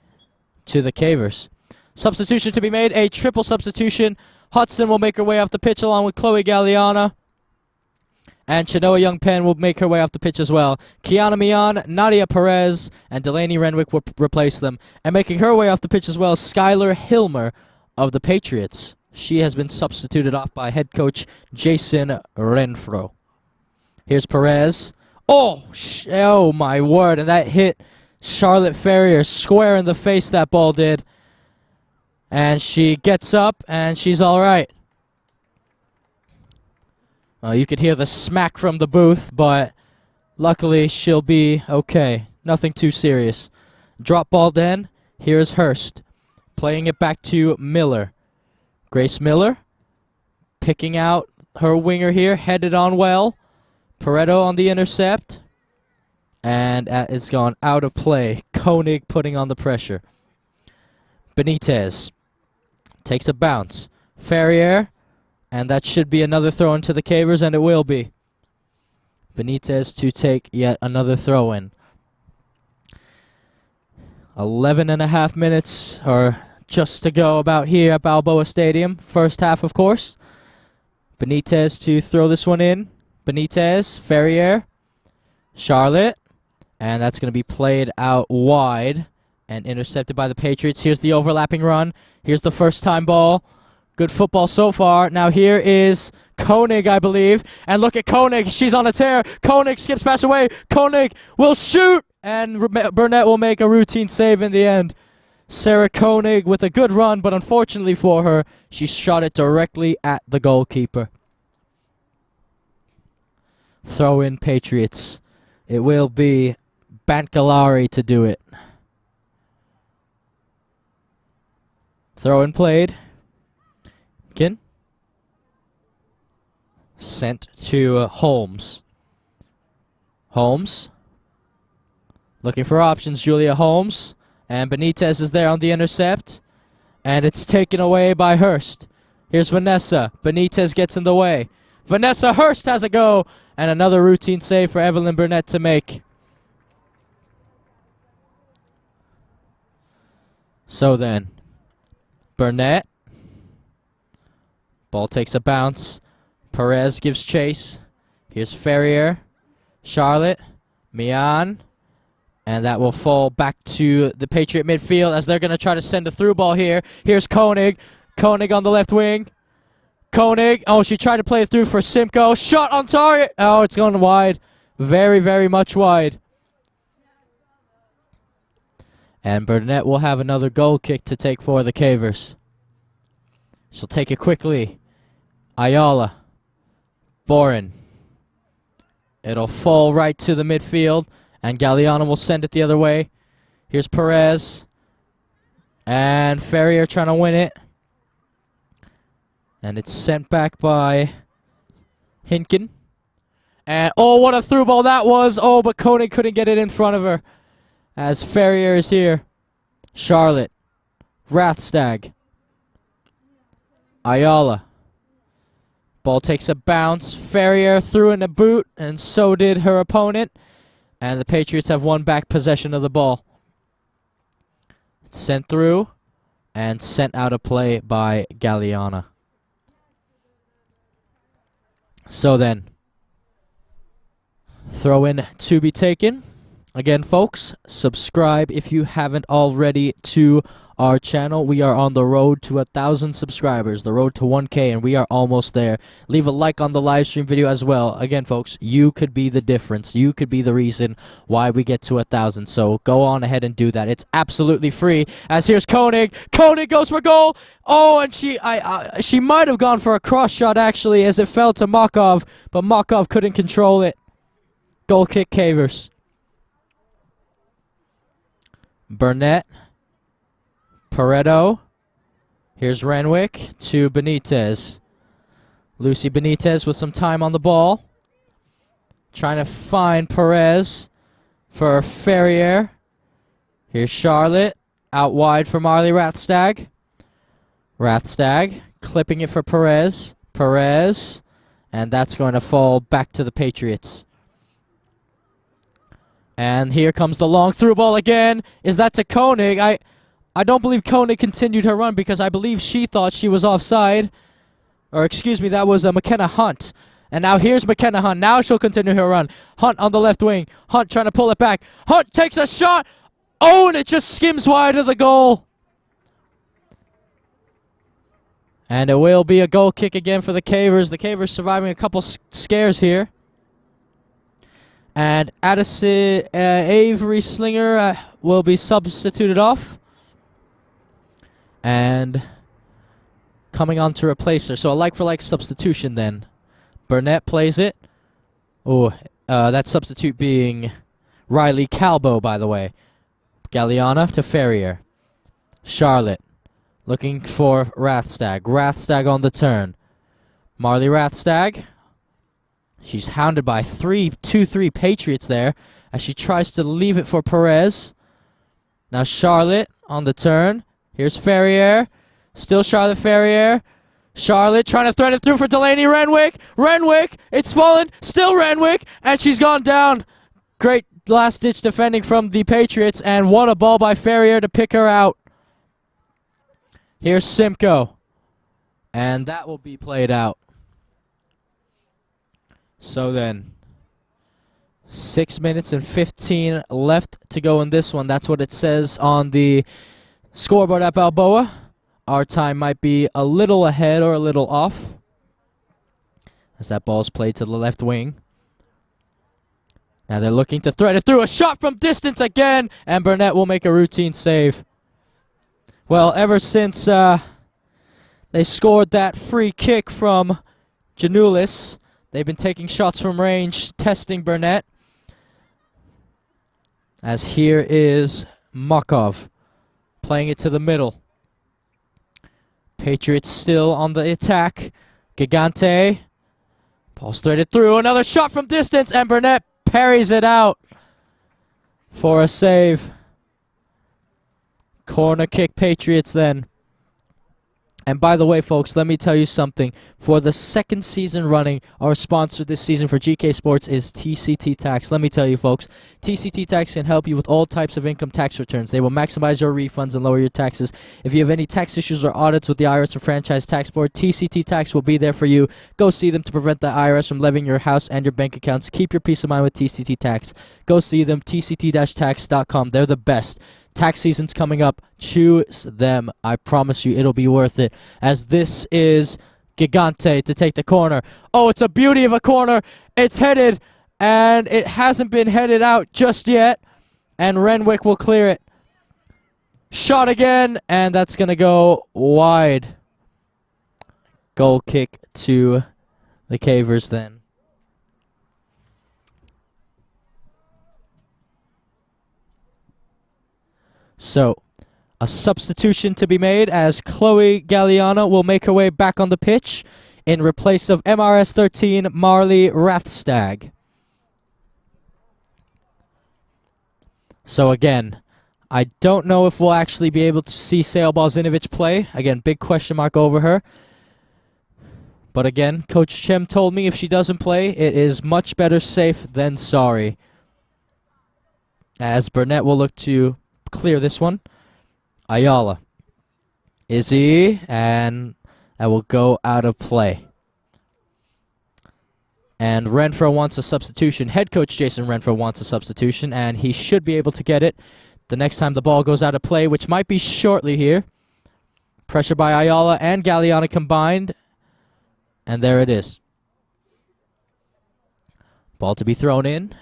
to the Cavers. Substitution to be made. A triple substitution. Hudson will make her way off the pitch along with Chloe Galliana. And Chenoa Young-Penn will make her way off the pitch as well. Kiana Mian, Nadia Perez, and Delaney Renwick will replace them. And making her way off the pitch as well, Skylar Hilmer of the Patriots. She has been substituted off by head coach Jason Renfro. Here's Perez. Oh my word. And that hit Charlotte Ferrier square in the face, that ball did. And she gets up, and she's all right. You could hear the smack from the booth, but luckily she'll be okay. Nothing too serious. Drop ball then. Here's Hurst. Playing it back to Miller. Grace Miller picking out her winger here. Headed on well. Pareto on the intercept. And it's gone out of play. Koenig putting on the pressure. Benitez takes a bounce. Ferrier. And that should be another throw into the Cavers, and it will be. Benitez to take yet another throw in. 11.5 minutes, or just to go about here at Balboa Stadium. First half, of course. Benitez to throw this one in. Benitez, Ferrier, Charlotte. And that's going to be played out wide and intercepted by the Patriots. Here's the overlapping run. Here's the first time ball. Good football so far. Now here is Koenig, I believe. And look at Koenig. She's on a tear. Koenig skips pass away. Koenig will shoot. And Burnett will make a routine save in the end. Sarah Koenig with a good run, but unfortunately for her, she shot it directly at the goalkeeper. Throw in Patriots. It will be Bantgalari to do it. Throw in played. Sent to Holmes. Holmes. Looking for options, Julia Holmes. And Benitez is there on the intercept. And it's taken away by Hurst. Here's Vanessa. Benitez gets in the way. Vanessa Hurst has a go. And another routine save for Evelyn Burnett to make. So then, Burnett. Ball takes a bounce. Perez gives chase. Here's Ferrier. Charlotte. Mian. And that will fall back to the Patriot midfield as they're going to try to send a through ball here. Here's Koenig. Koenig on the left wing. Koenig. Oh, she tried to play it through for Simcoe. Shot on target. Oh, it's gone wide. Very, very much wide. And Burnett will have another goal kick to take for the Cavers. She'll take it quickly. Ayala. Boren. It'll fall right to the midfield. And Galliano will send it the other way. Here's Perez. And Ferrier trying to win it. And it's sent back by Hinken. And, oh, what a through ball that was. Oh, but Koenig couldn't get it in front of her. As Ferrier is here. Charlotte. Rathstag. Ayala. Ball takes a bounce. Ferrier threw in a boot, and so did her opponent. And the Patriots have won back possession of the ball. It's sent through and sent out of play by Galliana. So then, throw in to be taken. Again, folks, subscribe if you haven't already to our channel. We are on the road to 1,000 subscribers, the road to 1K, and we are almost there. Leave a like on the live stream video as well. Again, folks, you could be the difference. You could be the reason why we get to 1,000. So go on ahead and do that. It's absolutely free. As here's Koenig. Koenig goes for goal. Oh, and she might have gone for a cross shot, actually, as it fell to Makov, but Makov couldn't control it. Goal kick, Cavers. Burnett. Pareto. Here's Renwick to Benitez. Lucy Benitez with some time on the ball. Trying to find Perez for Ferrier. Here's Charlotte. Out wide for Marley Rathstag. Rathstag clipping it for Perez. Perez. And that's going to fall back to the Patriots. And here comes the long through ball again. Is that to Koenig? I don't believe Koenig continued her run because I believe she thought she was offside. Or excuse me, that was McKenna Hunt. And now here's McKenna Hunt. Now she'll continue her run. Hunt on the left wing. Hunt trying to pull it back. Hunt takes a shot. Oh, and it just skims wide of the goal. And it will be a goal kick again for the Cavers. The Cavers surviving a couple scares here. And Addison Avery Slinger will be substituted off. And coming on to replace her. So a like-for-like substitution then. Burnett plays it. Oh, that substitute being Riley Calbo, by the way. Galliana to Ferrier. Charlotte looking for Rathstag. Rathstag on the turn. Marley Rathstag. She's hounded by 2-3 Patriots there as she tries to leave it for Perez. Now Charlotte on the turn. Here's Ferrier. Still Charlotte Ferrier. Charlotte trying to thread it through for Delaney Renwick. Renwick, it's fallen. Still Renwick, and she's gone down. Great last-ditch defending from the Patriots, and what a ball by Ferrier to pick her out. Here's Simcoe, and that will be played out. So then, 6 minutes and 15 left to go in this one. That's what it says on the scoreboard at Balboa. Our time might be a little ahead or a little off as that ball's played to the left wing. Now they're looking to thread it through. A shot from distance again, and Burnett will make a routine save. Well, ever since they scored that free kick from Janulis, they've been taking shots from range, testing Burnett. As here is Makov playing it to the middle. Patriots still on the attack. Gigante. Ball's threaded through. Another shot from distance, and Burnett parries it out for a save. Corner kick Patriots then. And by the way, folks, let me tell you something. For the second season running, our sponsor this season for GK Sports is TCT Tax. Let me tell you, folks, TCT Tax can help you with all types of income tax returns. They will maximize your refunds and lower your taxes. If you have any tax issues or audits with the IRS or Franchise Tax Board, TCT Tax will be there for you. Go see them to prevent the IRS from levying your house and your bank accounts. Keep your peace of mind with TCT Tax. Go see them, tct-tax.com. They're the best. Tax season's coming up. Choose them. I promise you it'll be worth it. As this is Gigante to take the corner. Oh, it's a beauty of a corner. It's headed, and it hasn't been headed out just yet. And Renwick will clear it. Shot again, and that's going to go wide. Goal kick to the Cavers then. So, a substitution to be made as Chloe Galliana will make her way back on the pitch in replace of MRS 13 Marley Rathstag. So again, I don't know if we'll actually be able to see Sailball Zinovich play. Again, big question mark over her. But again, Coach Chem told me if she doesn't play, it is much better safe than sorry. As Burnett will look to clear this one. Ayala. Izzy, and that will go out of play. And Renfro wants a substitution. Head coach Jason Renfro wants a substitution, and he should be able to get it the next time the ball goes out of play, which might be shortly here. Pressure by Ayala and Galliana combined, and there it is. Ball to be thrown in.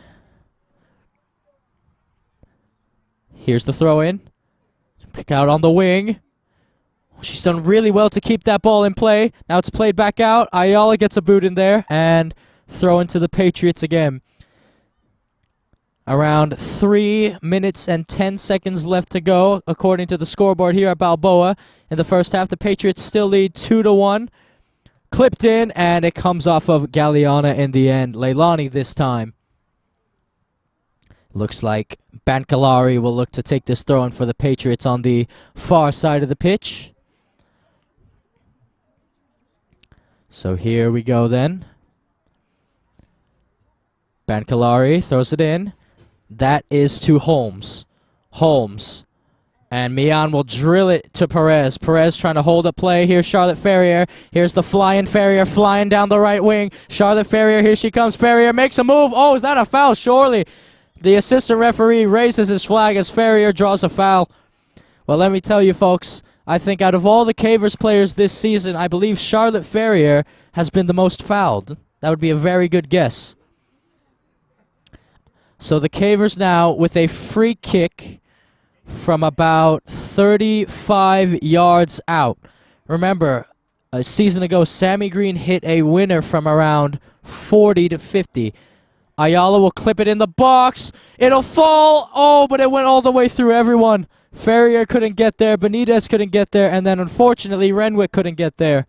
Here's the throw in. Pick out on the wing. She's done really well to keep that ball in play. Now it's played back out. Ayala gets a boot in there and throw into the Patriots again. Around 3 minutes and 10 seconds left to go, according to the scoreboard here at Balboa. In the first half, the Patriots still lead 2-1. Clipped in, and it comes off of Galliana in the end. Leilani this time. Looks like Bancalari will look to take this throw in for the Patriots on the far side of the pitch. So here we go then. Bancalari throws it in. That is to Holmes. Holmes. And Mian will drill it to Perez. Perez trying to hold up play. Here's Charlotte Ferrier. Here's the flying Ferrier flying down the right wing. Charlotte Ferrier, here she comes. Ferrier makes a move. Oh, is that a foul? Surely. The assistant referee raises his flag as Ferrier draws a foul. Well, let me tell you, folks, I think out of all the Cavers players this season, I believe Charlotte Ferrier has been the most fouled. That would be a very good guess. So the Cavers now with a free kick from about 35 yards out. Remember, a season ago, Sammy Green hit a winner from around 40 to 50. Ayala will clip it in the box. It'll fall. Oh, but it went all the way through everyone. Ferrier couldn't get there. Benitez couldn't get there. And then, unfortunately, Renwick couldn't get there.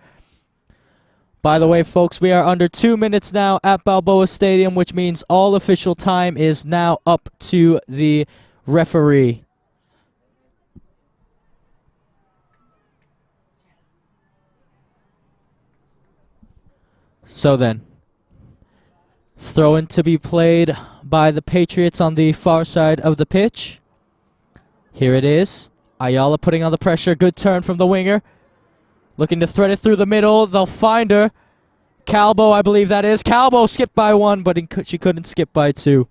By the way, folks, we are under 2 minutes now at Balboa Stadium, which means all official time is now up to the referee. So then, throw-in to be played by the Patriots on the far side of the pitch. Here it is. Ayala putting on the pressure. Good turn from the winger. Looking to thread it through the middle. They'll find her. Calbo, I believe that is. Calbo skipped by one, but she couldn't skip by two.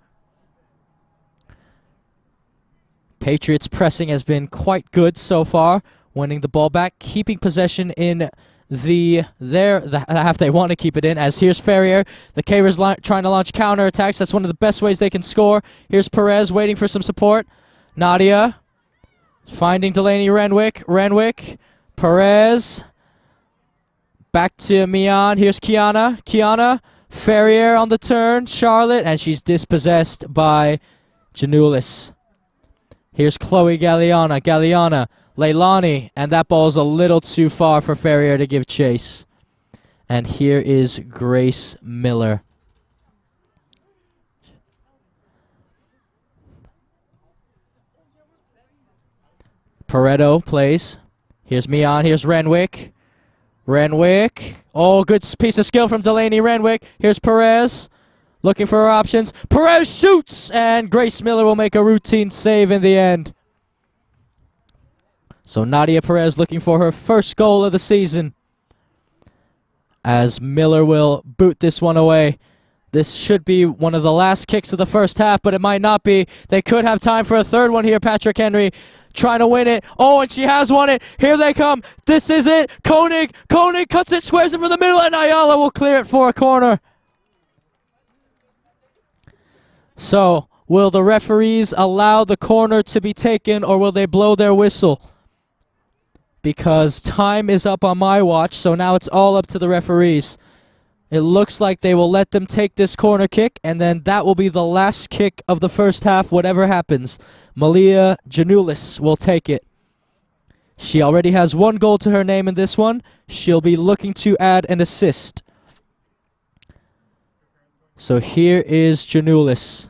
Patriots pressing has been quite good so far. Winning the ball back. Keeping possession in the half they want to keep it in, as here's Ferrier. The Cavers trying to launch counterattacks. That's one of the best ways they can score. Here's Perez waiting for some support. Nadia finding Delaney Renwick. Renwick, Perez, back to Mian. Here's Kiana. Kiana, Ferrier on the turn. Charlotte, and she's dispossessed by Janulis. Here's Chloe Galliana. Galliana, Leilani, and that ball's a little too far for Ferrier to give chase. And here is Grace Miller. Pareto plays. Here's Mian. Here's Renwick. Renwick. Oh, good piece of skill from Delaney Renwick. Here's Perez. Looking for her options. Perez shoots! And Grace Miller will make a routine save in the end. So Nadia Perez looking for her first goal of the season, as Miller will boot this one away. This should be one of the last kicks of the first half, but it might not be. They could have time for a third one here. Patrick Henry trying to win it. Oh, and she has won it. Here they come. This is it. Koenig. Koenig cuts it, squares it from the middle, and Ayala will clear it for a corner. So, will the referees allow the corner to be taken, or will they blow their whistle? Because time is up on my watch, so now it's all up to the referees. It looks like they will let them take this corner kick, and then that will be the last kick of the first half, whatever happens. Malia Janulis will take it. She already has one goal to her name in this one. She'll be looking to add an assist. So here is Janulis.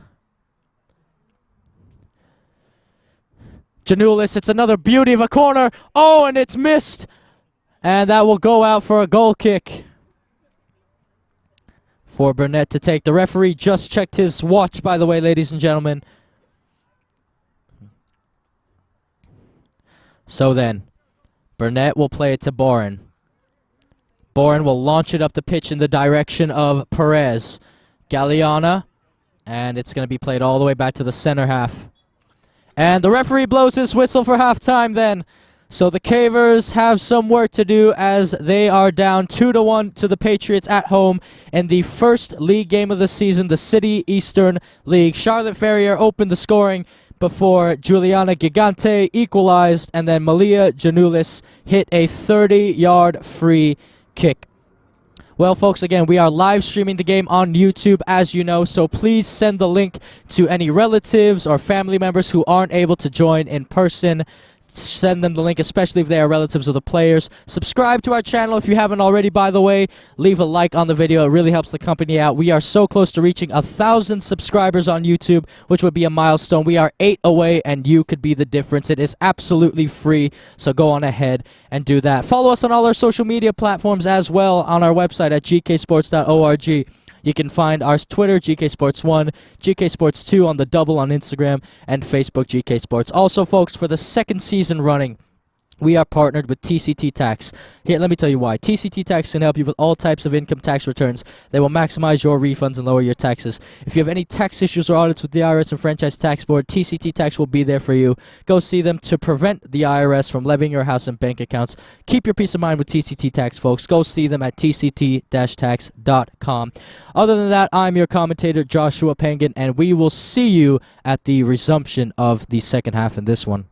Janulis, it's another beauty of a corner. Oh, and it's missed. And that will go out for a goal kick for Burnett to take. The referee just checked his watch, by the way, ladies and gentlemen. So then, Burnett will play it to Boren. Boren will launch it up the pitch in the direction of Perez. Galliana, and it's going to be played all the way back to the center half. And the referee blows his whistle for halftime then. So the Cavers have some work to do as they are down 2-1 to the Patriots at home in the first league game of the season, the City Eastern League. Charlotte Ferrier opened the scoring before Juliana Gigante equalized, and then Malia Janulis hit a 30-yard free kick. Well, folks, again, we are live streaming the game on YouTube, as you know, so please send the link to any relatives or family members who aren't able to join in person. Send them the link, especially if they are relatives of the players. Subscribe to our channel if you haven't already, by the way. Leave a like on the video. It really helps the company out. We are so close to reaching 1,000 subscribers on YouTube, which would be a milestone. We are 8 away, and you could be the difference. It is absolutely free, so go on ahead and do that. Follow us on all our social media platforms as well on our website at gksports.org. You can find our Twitter, GK Sports 1, GK Sports 2 on the double on Instagram, and Facebook, GK Sports. Also, folks, for the second season running, we are partnered with TCT Tax. Here, let me tell you why. TCT Tax can help you with all types of income tax returns. They will maximize your refunds and lower your taxes. If you have any tax issues or audits with the IRS and Franchise Tax Board, TCT Tax will be there for you. Go see them to prevent the IRS from levying your house and bank accounts. Keep your peace of mind with TCT Tax, folks. Go see them at tct-tax.com. Other than that, I'm your commentator, Joshua Pangan, and we will see you at the resumption of the second half in this one.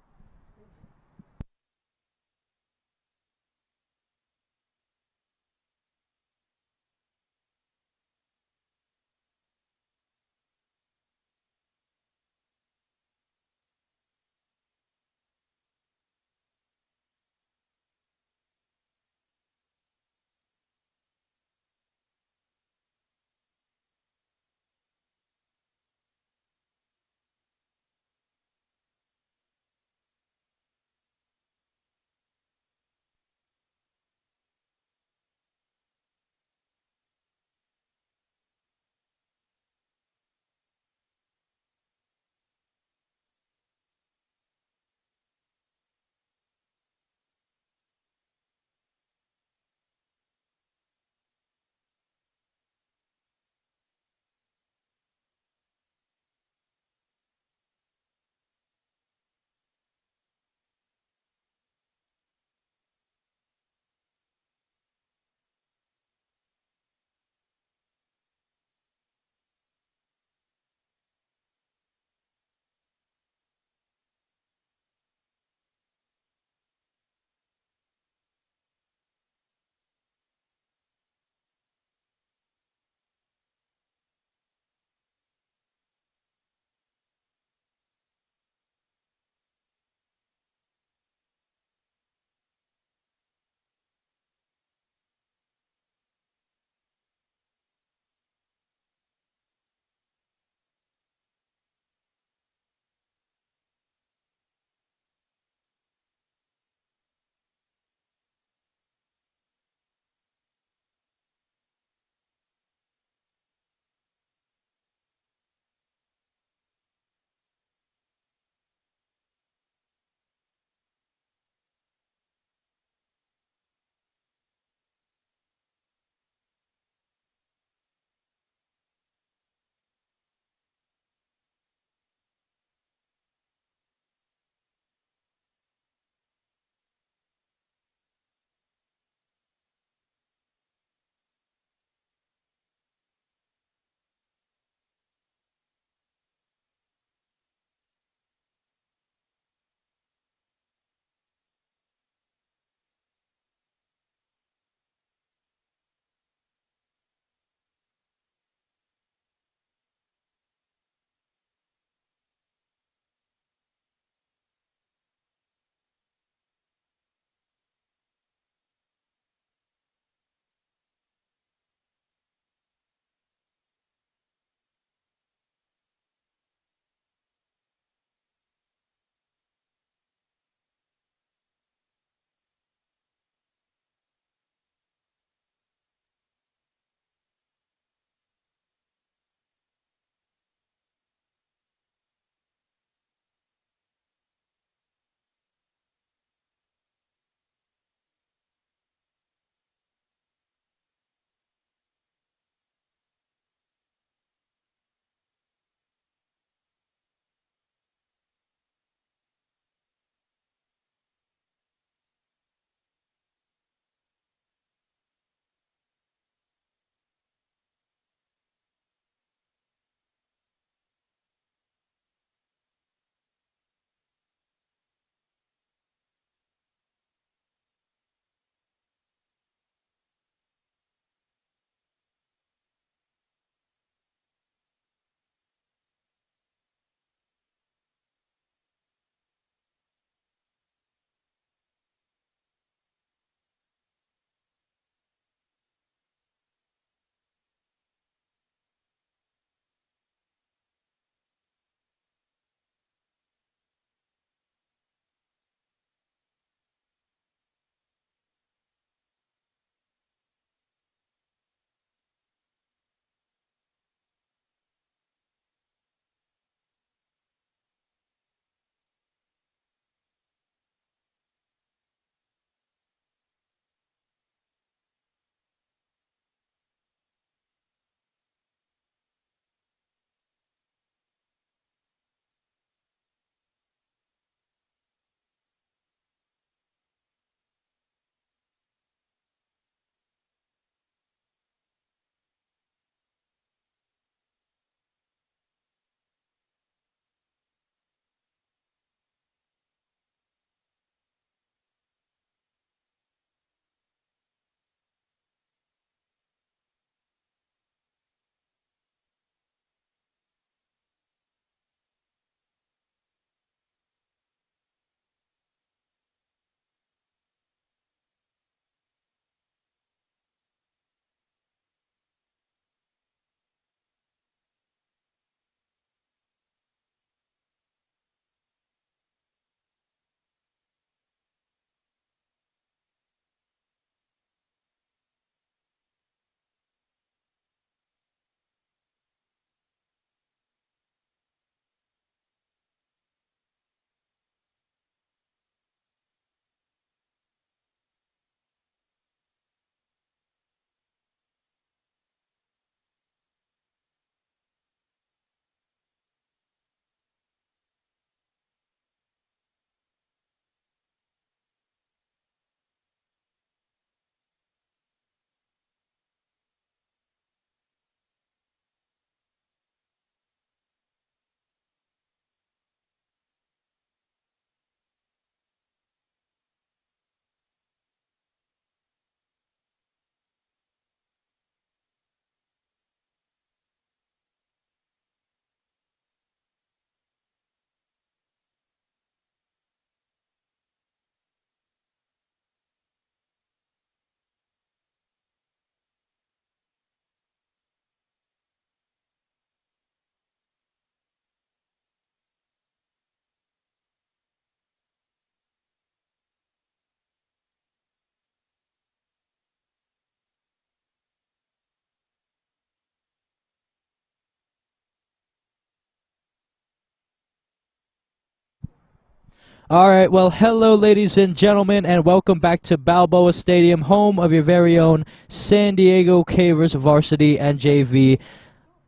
All right, well, hello, ladies and gentlemen, and welcome back to Balboa Stadium, home of your very own San Diego Cavers varsity and JV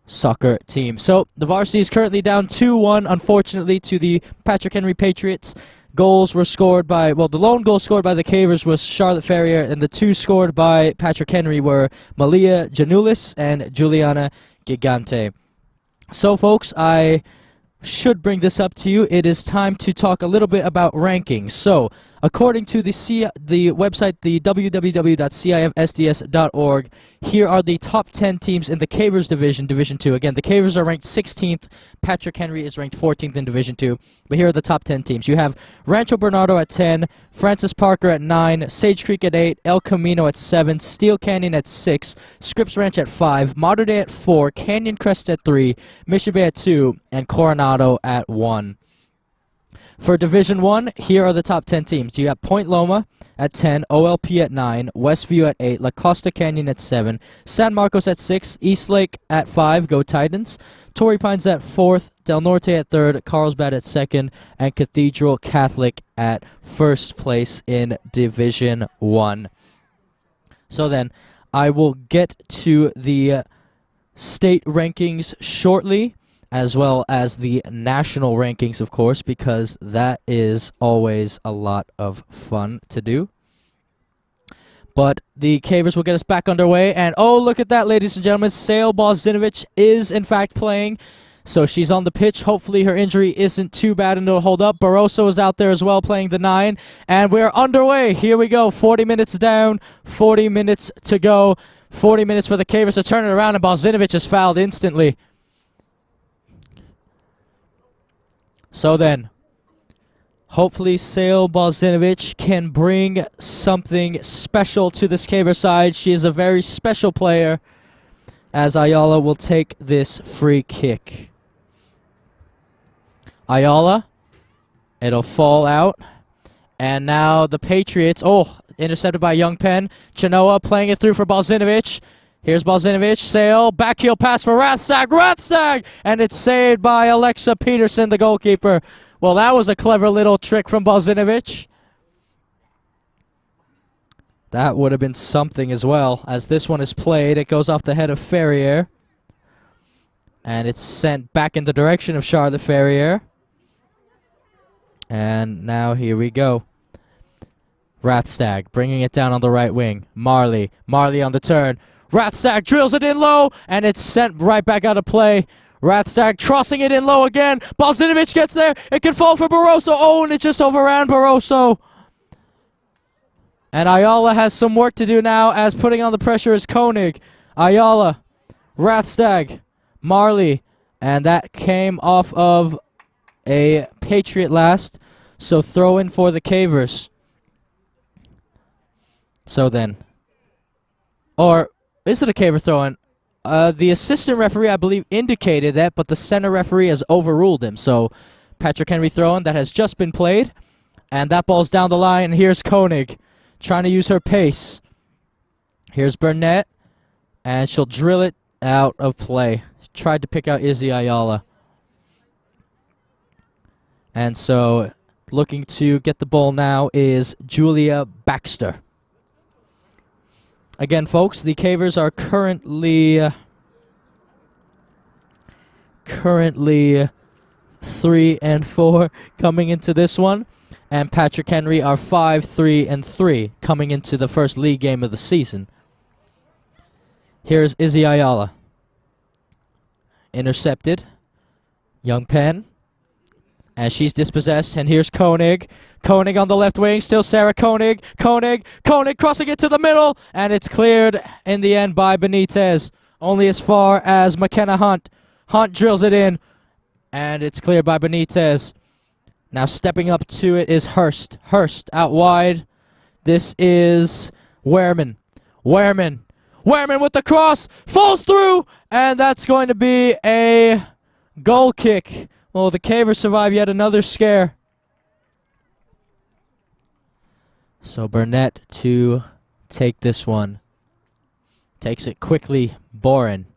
soccer team. So, the varsity is currently down 2-1, unfortunately, to the Patrick Henry Patriots. Goals were scored by, well, the lone goal scored by the Cavers was Charlotte Ferrier, and the two scored by Patrick Henry were Malia Janulis and Juliana Gigante. So, folks, I should bring this up to you. It is time to talk a little bit about rankings. So, according to the website, the www.cifsds.org, here are the top 10 teams in the Cavers Division, Division 2. Again, the Cavers are ranked 16th. Patrick Henry is ranked 14th in Division 2. But here are the top 10 teams. You have Rancho Bernardo at 10, Francis Parker at 9, Sage Creek at 8, El Camino at 7, Steel Canyon at 6, Scripps Ranch at 5, Mater Dei at 4, Canyon Crest at 3, Mission Bay at 2, and Coronado at 1. For Division 1, here are the top 10 teams. You have Point Loma at 10, OLP at 9, Westview at 8, La Costa Canyon at 7, San Marcos at 6, Eastlake at 5, Go Titans, Torrey Pines at 4th, Del Norte at 3rd, Carlsbad at 2nd, and Cathedral Catholic at 1st place in Division 1. So then, I will get to the state rankings shortly, as well as the national rankings, of course, because that is always a lot of fun to do. But the Cavers will get us back underway, and oh, look at that, ladies and gentlemen, Sale Bozinovic is, in fact, playing. So she's on the pitch. Hopefully her injury isn't too bad and it'll hold up. Barroso is out there as well playing the 9, and we're underway. Here we go, 40 minutes down, 40 minutes to go. 40 minutes for the Cavers to turn it around, and Bozinovic is fouled instantly. So then, hopefully Sale Bozinovic can bring something special to this Caver side. She is a very special player, as Ayala will take this free kick. Ayala, it'll fall out. And now the Patriots, intercepted by Young Penn. Chenoa playing it through for Bozinovic. Here's Bozinovic, Sale, backheel pass for Rathstag, and it's saved by Alexa Peterson, the goalkeeper. Well, that was a clever little trick from Bozinovic. That would have been something as well. As this one is played, it goes off the head of Ferrier. And it's sent back in the direction of Charlotte Ferrier. And now here we go. Rathstag bringing it down on the right wing. Marley on the turn. Rathstag drills it in low, and it's sent right back out of play. Rathstag tossing it in low again. Bozinovic gets there. It can fall for Barroso. Oh, and it just overran Barroso. And Ayala has some work to do now, as putting on the pressure is Koenig. Ayala, Rathstag, Marley, and that came off of a Patriot last. So throw in for the Cavers. So then, or is it a Caver throw-in? The assistant referee, I believe, indicated that, but the center referee has overruled him. So, Patrick Henry throw-in that has just been played. And that ball's down the line. And here's Koenig trying to use her pace. Here's Burnett. And she'll drill it out of play. Tried to pick out Izzy Ayala. And so, looking to get the ball now is Julia Baxter. Again, folks, the Cavers are currently 3-4 coming into this one, and Patrick Henry are 5-3 coming into the first league game of the season. Here's Izzy Ayala. Intercepted. Young Penn. And she's dispossessed, and here's Koenig. Koenig on the left wing, still Sarah Koenig. Koenig crossing it to the middle, and it's cleared in the end by Benitez. Only as far as McKenna Hunt. Hunt drills it in, and it's cleared by Benitez. Now stepping up to it is Hurst. Hurst out wide. This is Wehrman. Wehrman with the cross, falls through, and that's going to be a goal kick. Well, the Cavers survive yet another scare. So Burnett to take this one. Takes it quickly, Boren.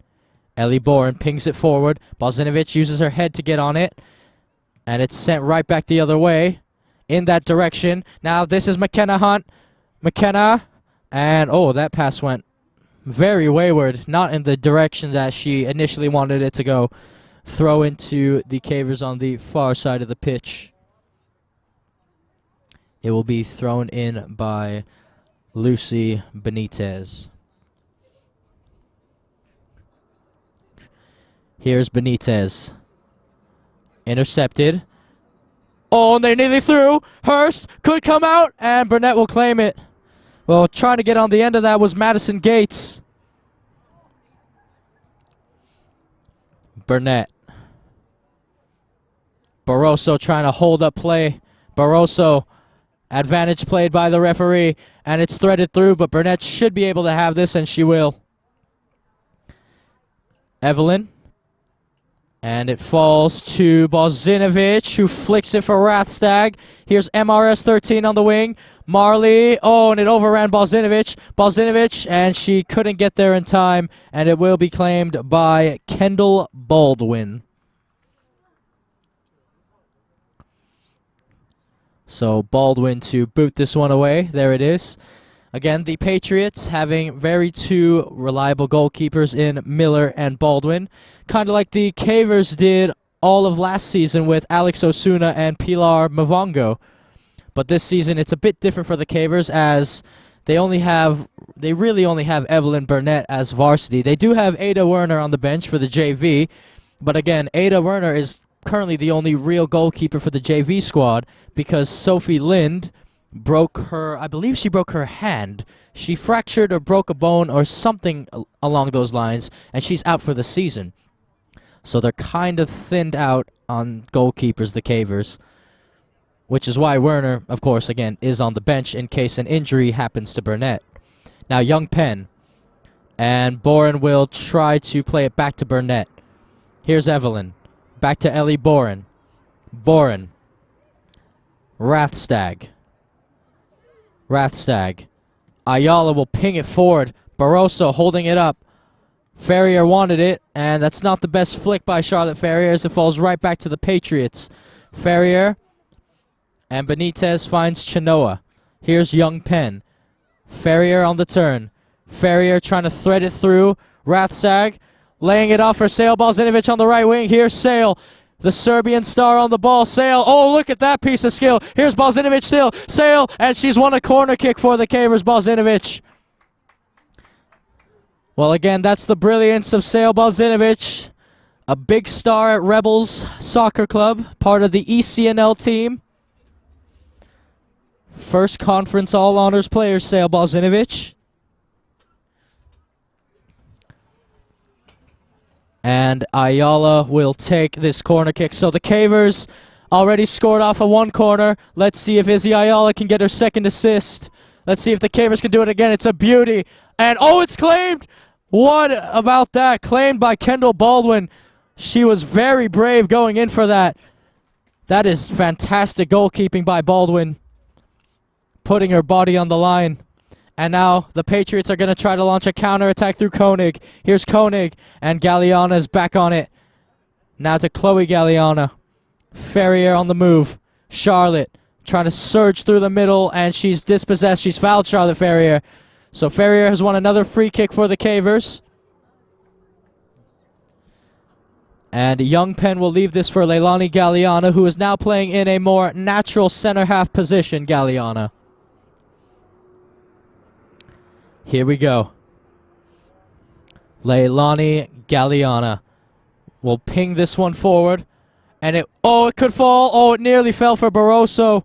Ellie Boren pings it forward. Bozinovic uses her head to get on it. And it's sent right back the other way. in that direction. Now this is McKenna Hunt. McKenna, and oh, that pass went very wayward, not in the direction that she initially wanted it to go. Throw into the Cavers on the far side of the pitch. It will be thrown in by Lucy Benitez. Here's Benitez. Intercepted. Oh, and they nearly threw. Hurst could come out, and Burnett will claim it. Well, trying to get on the end of that was Madison Gates. Burnett. Barroso trying to hold up play. Barroso, advantage played by the referee, and it's threaded through, but Burnett should be able to have this, and she will. Evelyn. And it falls to Bozinovic, who flicks it for Rathstag. Here's MRS 13 on the wing. Marley, oh, and it overran Bozinovic. Bozinovic, and she couldn't get there in time, and it will be claimed by Kendall Baldwin. So Baldwin to boot this one away. There it is. Again, the Patriots having very two reliable goalkeepers in Miller and Baldwin. Kind of like the Cavers did all of last season with Alex Osuna and Pilar Mavongo. But this season it's a bit different for the Cavers, as they really only have Evelyn Burnett as varsity. They do have Ada Werner on the bench for the JV, but again, Ada Werner is currently the only real goalkeeper for the JV squad because Sophie Lind broke her, I believe she broke her hand. She fractured or broke a bone or something along those lines, and she's out for the season. So they're kind of thinned out on goalkeepers, the Cavers, which is why Werner, of course, again, is on the bench in case an injury happens to Burnett. Now, Young Penn, and Boren will try to play it back to Burnett. Here's Evelyn. Back to Ellie Boren. Boren. Rathstag. Rathstag. Ayala will ping it forward. Barroso holding it up. Ferrier wanted it, and that's not the best flick by Charlotte Ferrier as it falls right back to the Patriots. Ferrier and Benitez finds Chenoa. Here's Young Penn. Ferrier on the turn. Ferrier trying to thread it through. Rathstag laying it off for Sale. Bozinovic on the right wing. Here's Sale. The Serbian star on the ball. Sale. Oh, look at that piece of skill. Here's Bozinovic still. Sale, and she's won a corner kick for the Cavers. Bozinovic. Well, again, that's the brilliance of Sale Bozinovic. A big star at Rebels Soccer Club. Part of the ECNL team. First conference all honors player, Sale Bozinovic. And Ayala will take this corner kick. So the Cavers already scored off of one corner. Let's see if Izzy Ayala can get her second assist. Let's see if the Cavers can do it again. It's a beauty. And oh, it's claimed. What about that? Claimed by Kendall Baldwin. She was very brave going in for that. That is fantastic goalkeeping by Baldwin. Putting her body on the line. And now the Patriots are going to try to launch a counterattack through Koenig. Here's Koenig, and Galliana is back on it. Now to Chloe Galliana. Ferrier on the move. Charlotte trying to surge through the middle, and she's dispossessed. She's fouled Charlotte Ferrier. So Ferrier has won another free kick for the Cavers. And Young Penn will leave this for Leilani Galliana, who is now playing in a more natural center half position, Galliana. Here we go. Leilani Galliana will ping this one forward. And it could fall. Oh, it nearly fell for Barroso.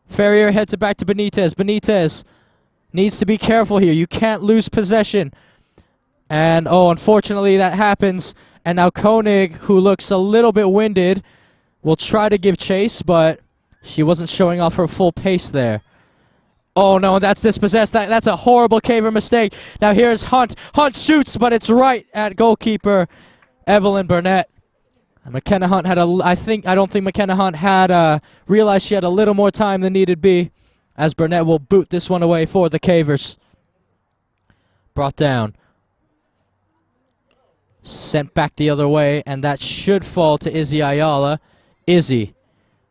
Ferrier heads it back to Benitez. Benitez needs to be careful here. You can't lose possession. And, unfortunately that happens. And now Koenig, who looks a little bit winded, will try to give chase, but she wasn't showing off her full pace there. Oh, no, that's dispossessed. That's a horrible Caver mistake. Now here's Hunt. Hunt shoots, but it's right at goalkeeper Evelyn Burnett. And McKenna Hunt had I don't think McKenna Hunt had realized she had a little more time than needed be, as Burnett will boot this one away for the Cavers. Brought down. Sent back the other way, and that should fall to Izzy Ayala. Izzy.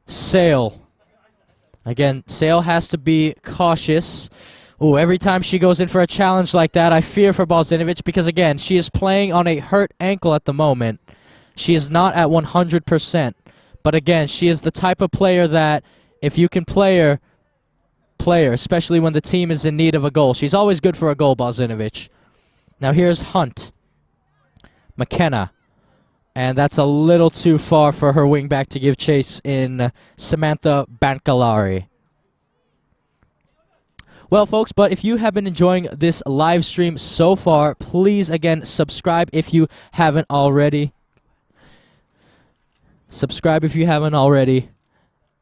Sale. Again, Sale has to be cautious. Ooh, every time she goes in for a challenge like that, I fear for Balzinovic because, again, she is playing on a hurt ankle at the moment. She is not at 100%. But, again, she is the type of player that if you can play her, especially when the team is in need of a goal. She's always good for a goal, Balzinovic. Now here's Hunt. McKenna. And that's a little too far for her wingback to give chase in Samantha Bancalari. Well, folks, but if you have been enjoying this live stream so far, please, again, subscribe if you haven't already. Subscribe if you haven't already.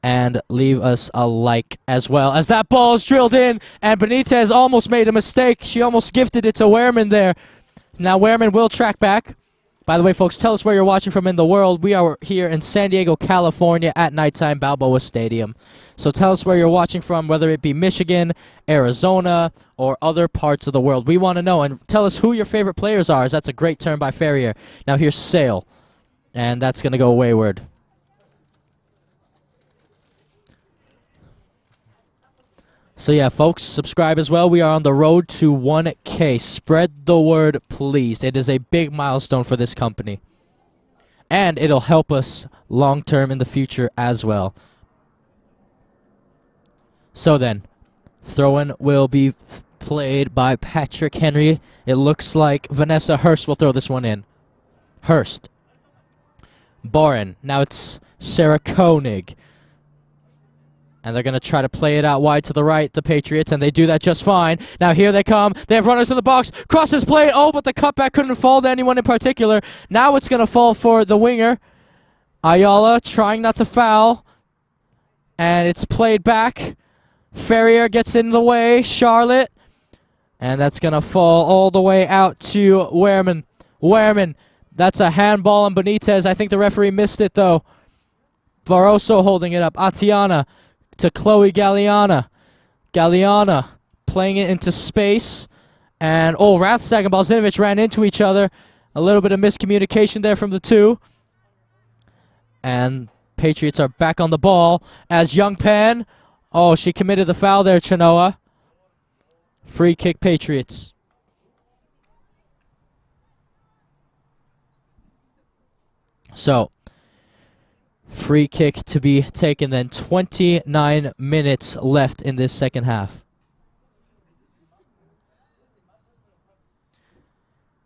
And leave us a like as well. As that ball is drilled in, and Benitez almost made a mistake. She almost gifted it to Wehrman there. Now Wehrman will track back. By the way, folks, tell us where you're watching from in the world. We are here in San Diego, California at nighttime, Balboa Stadium. So tell us where you're watching from, whether it be Michigan, Arizona, or other parts of the world. We want to know. And tell us who your favorite players are, as that's a great turn by Ferrier. Now here's Sale. And that's going to go wayward. So yeah, folks, subscribe as well. We are on the road to 1K. Spread the word, please. It is a big milestone for this company. And it'll help us long-term in the future as well. So then, throw-in will be played by Patrick Henry. It looks like Vanessa Hurst will throw this one in. Hurst. Boren. Now it's Sarah Koenig. And they're going to try to play it out wide to the right, the Patriots, and they do that just fine. Now here they come. They have runners in the box. Crosses played. Oh, but the cutback couldn't fall to anyone in particular. Now it's going to fall for the winger. Ayala trying not to foul. And it's played back. Ferrier gets in the way. Charlotte. And that's going to fall all the way out to Wehrman. Wehrman. That's a handball on Benitez. I think the referee missed it, though. Barroso holding it up. Atiana to Chloe Galliana. Galliana playing it into space. And, oh, Rathstag and Balzinovic ran into each other. A little bit of miscommunication there from the two. And Patriots are back on the ball as Young Pen. Oh, she committed the foul there, Chenoa. Free kick, Patriots. So, free kick to be taken then. 29 minutes left in this second half.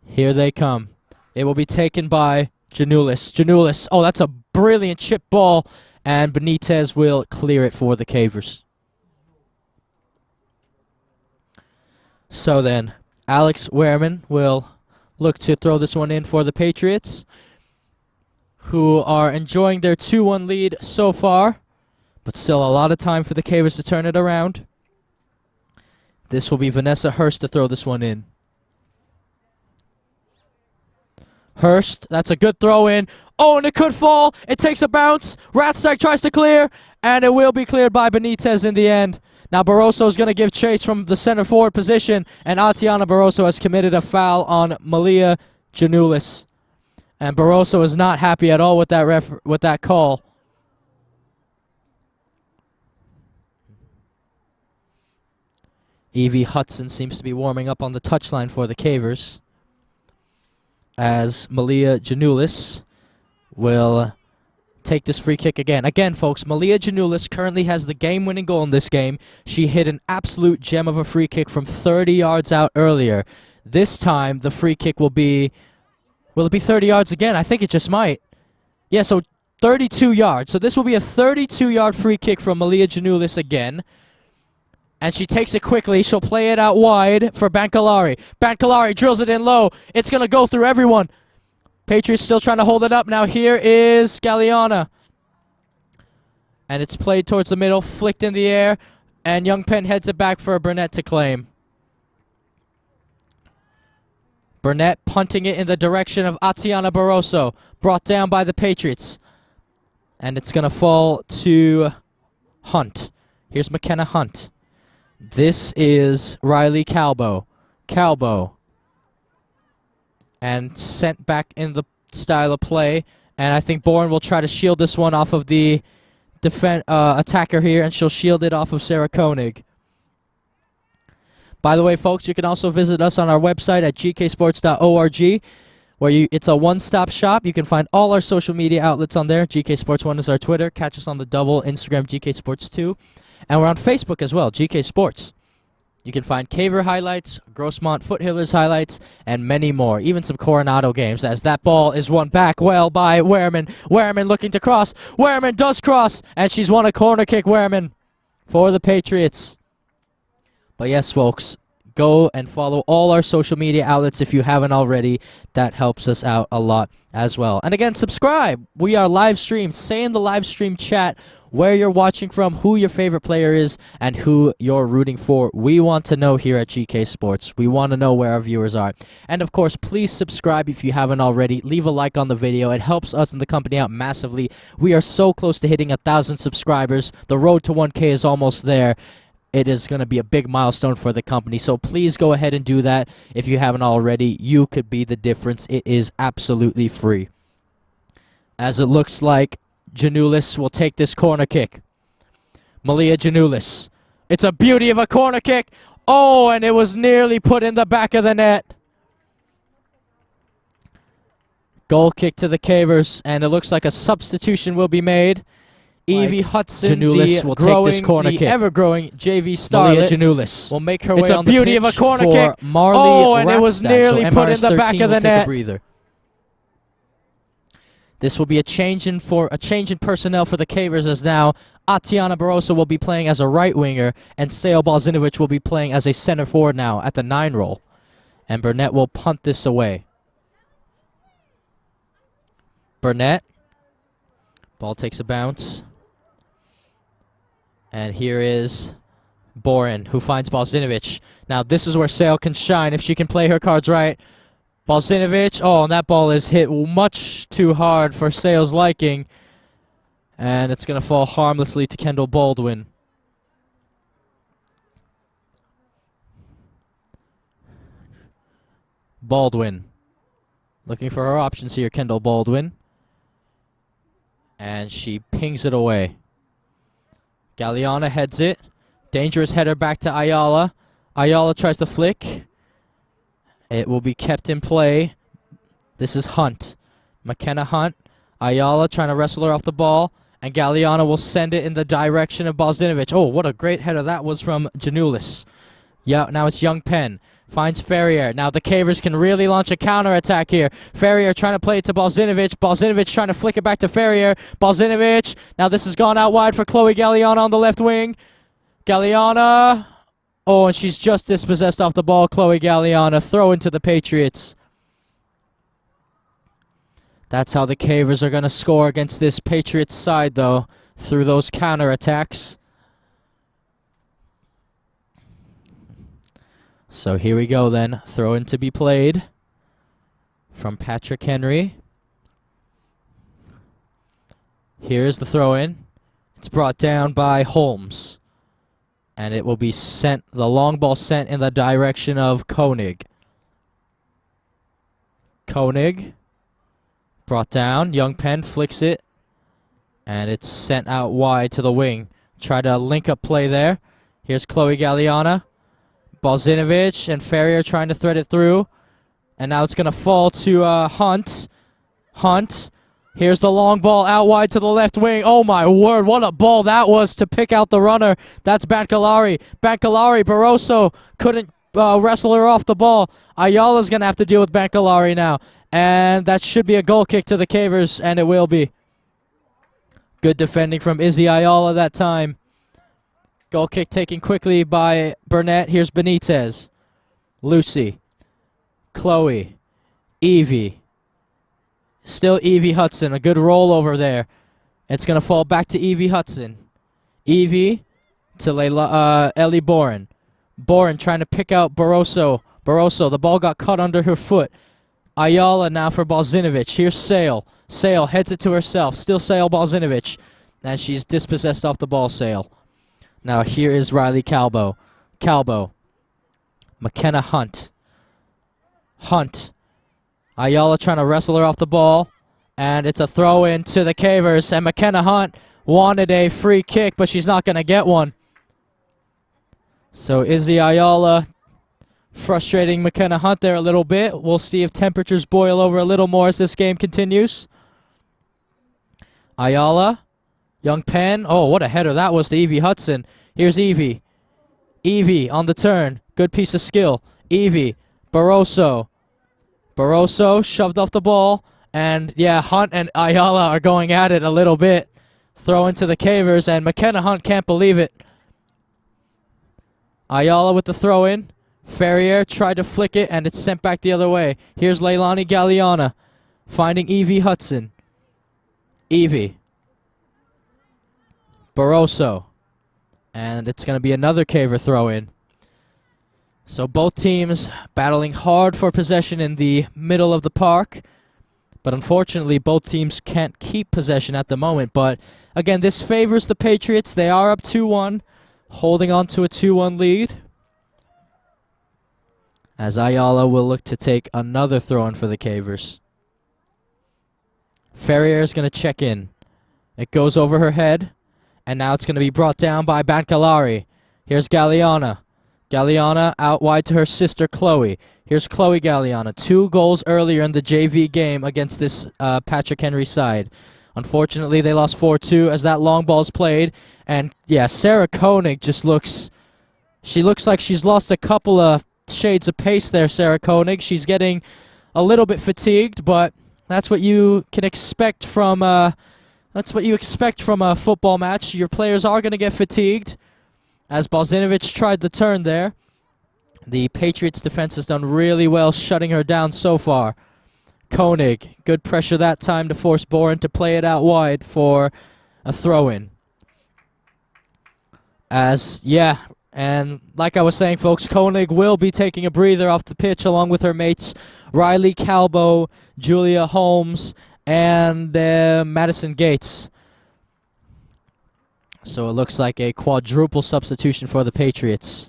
Here they come. It will be taken by Janulis. Janulis. Oh, that's a brilliant chip ball. And Benitez will clear it for the Cavers. So then, Alex Wehrman will look to throw this one in for the Patriots, who are enjoying their 2-1 lead so far, but still a lot of time for the Cavers to turn it around. This will be Vanessa Hurst to throw this one in. Hurst, that's a good throw in. Oh, and it could fall. It takes a bounce. Rathsack tries to clear, and it will be cleared by Benitez in the end. Now Barroso is going to give chase from the center forward position, and Atiana Barroso has committed a foul on Malia Janulis. And Barroso is not happy at all with that call. Evie Hudson seems to be warming up on the touchline for the Cavers, as Malia Janulis will take this free kick again. Again, folks, Malia Janulis currently has the game-winning goal in this game. She hit an absolute gem of a free kick from 30 yards out earlier. This time, the free kick will be... Will it be 30 yards again? I think it just might. Yeah, so 32 yards. So this will be a 32-yard free kick from Malia Janulis again. And she takes it quickly. She'll play it out wide for Bancalari. Bancalari drills it in low. It's going to go through everyone. Patriots still trying to hold it up. Now here is Galliana. And it's played towards the middle, flicked in the air. And Young Penn heads it back for Burnett to claim. Burnett punting it in the direction of Atiana Barroso. Brought down by the Patriots. And it's going to fall to Hunt. Here's McKenna Hunt. This is Riley Calbo. Calbo. And sent back in the style of play. And I think Bourne will try to shield this one off of the attacker here, and she'll shield it off of Sarah Koenig. By the way, folks, you can also visit us on our website at gksports.org, where it's a one-stop shop. You can find all our social media outlets on there. GK Sports 1 is our Twitter. Catch us on the double Instagram, GK Sports 2. And we're on Facebook as well, GK Sports. You can find Caver highlights, Grossmont Foothillers highlights, and many more. Even some Coronado games, as that ball is won back well by Wehrman. Wehrman looking to cross. Wehrman does cross, and she's won a corner kick, Wehrman, for the Patriots. But yes, folks, go and follow all our social media outlets if you haven't already. That helps us out a lot as well. And again, subscribe. We are live streamed. Say in the live stream chat where you're watching from, who your favorite player is, and who you're rooting for. We want to know here at GK Sports. We want to know where our viewers are. And of course, please subscribe if you haven't already. Leave a like on the video. It helps us and the company out massively. We are so close to hitting 1,000 subscribers. The road to 1K is almost there. It is going to be a big milestone for the company, so please go ahead and do that. If you haven't already, you could be the difference. It is absolutely free. As it looks like Janulis will take this corner kick. Malia Janulis. It's a beauty of a corner kick. Oh, and it was nearly put in the back of the net. Goal kick to the Cavers, and it looks like a substitution will be made. Evie Hudson, Janulis will take this corner kick. Ever-growing JV starlet Janulis will make her way on the pitch. It's a beauty of a corner kick. Oh, and it was nearly put in the back of the net. This will be a change in personnel for the Cavers, as now Atiana Barroso will be playing as a right winger, and Seo Balzinovic will be playing as a center forward now at the 9 role. And Burnett will punt this away. Burnett. Ball takes a bounce. And here is Boren, who finds Balzinovic. Now, this is where Sale can shine if she can play her cards right. Balzinovic, oh, and that ball is hit much too hard for Sale's liking. And it's going to fall harmlessly to Kendall Baldwin. Baldwin. Looking for her options here, Kendall Baldwin. And she pings it away. Galeana heads it. Dangerous header back to Ayala. Ayala tries to flick. It will be kept in play. This is Hunt. McKenna Hunt. Ayala trying to wrestle her off the ball. And Galeana will send it in the direction of Balzinovic. Oh, what a great header that was from Janulis. Yeah, now it's Young Penn. Finds Ferrier. Now the Cavers can really launch a counterattack here. Ferrier trying to play it to Balzinovic. Balzinovic trying to flick it back to Ferrier. Balzinovic. Now this has gone out wide for Chloe Galeana on the left wing. Galeana. Oh, and she's just dispossessed off the ball. Chloe Galeana. Throw into the Patriots. That's how the Cavers are going to score against this Patriots side, though, through those counterattacks. So here we go then. Throw in to be played from Patrick Henry. Here's the throw in. It's brought down by Holmes. And it will be sent, the long ball sent in the direction of Koenig. Koenig. Brought down. Young Penn flicks it. And it's sent out wide to the wing. Try to link up play there. Here's Chloe Galeana. Balzinovic and Ferrier trying to thread it through. And now it's going to fall to Hunt. Hunt. Here's the long ball out wide to the left wing. Oh, my word. What a ball that was to pick out the runner. That's Bancalari. Bancalari. Barroso couldn't wrestle her off the ball. Ayala's going to have to deal with Bancalari now. And that should be a goal kick to the Cavers, and it will be. Good defending from Izzy Ayala that time. Goal kick taken quickly by Burnett. Here's Benitez. Lucy. Chloe. Evie. Still Evie Hudson. A good rollover there. It's going to fall back to Evie Hudson. Evie to Ellie Boren. Boren trying to pick out Barroso. Barroso, the ball got caught under her foot. Ayala now for Balzinovic. Here's Sale. Sale heads it to herself. Still Sale Balzinovic. And she's dispossessed off the ball, Sale. Now here is Riley Calbo. Calbo. McKenna Hunt. Hunt. Ayala trying to wrestle her off the ball. And it's a throw in to the Cavers. And McKenna Hunt wanted a free kick, but she's not going to get one. So Izzy Ayala frustrating McKenna Hunt there a little bit. We'll see if temperatures boil over a little more as this game continues. Ayala, Young Penn. Oh, what a header that was to Evie Hudson. Here's Evie. Evie on the turn. Good piece of skill. Evie. Barroso. Barroso shoved off the ball. And, yeah, Hunt and Ayala are going at it a little bit. Throw into the Cavers, and McKenna Hunt can't believe it. Ayala with the throw in. Ferrier tried to flick it, and it's sent back the other way. Here's Leilani Galliana finding Evie Hudson. Evie. Barroso. And it's going to be another Caver throw in. So both teams battling hard for possession in the middle of the park. But unfortunately, both teams can't keep possession at the moment. But again, this favors the Patriots. They are up 2-1, holding on to a 2-1 lead. As Ayala will look to take another throw-in for the Cavers. Ferrier is going to check in. It goes over her head. And now it's going to be brought down by Bancalari. Here's Galliana. Galliana out wide to her sister, Chloe. Here's Chloe Galliana. 2 goals earlier in the JV game against this Patrick Henry side. Unfortunately, they lost 4-2 as that long ball's played. And, yeah, Sarah Koenig just looks... She looks like she's lost a couple of shades of pace there, Sarah Koenig. She's getting a little bit fatigued, but that's what you can expect from... That's what you expect from a football match. Your players are going to get fatigued. As Balzinovic tried the turn there. The Patriots defense has done really well shutting her down so far. Koenig, good pressure that time to force Boren to play it out wide for a throw-in. And like I was saying, folks, Koenig will be taking a breather off the pitch along with her mates Riley Calbo, Julia Holmes, and Madison Gates. So it looks like a quadruple substitution for the Patriots.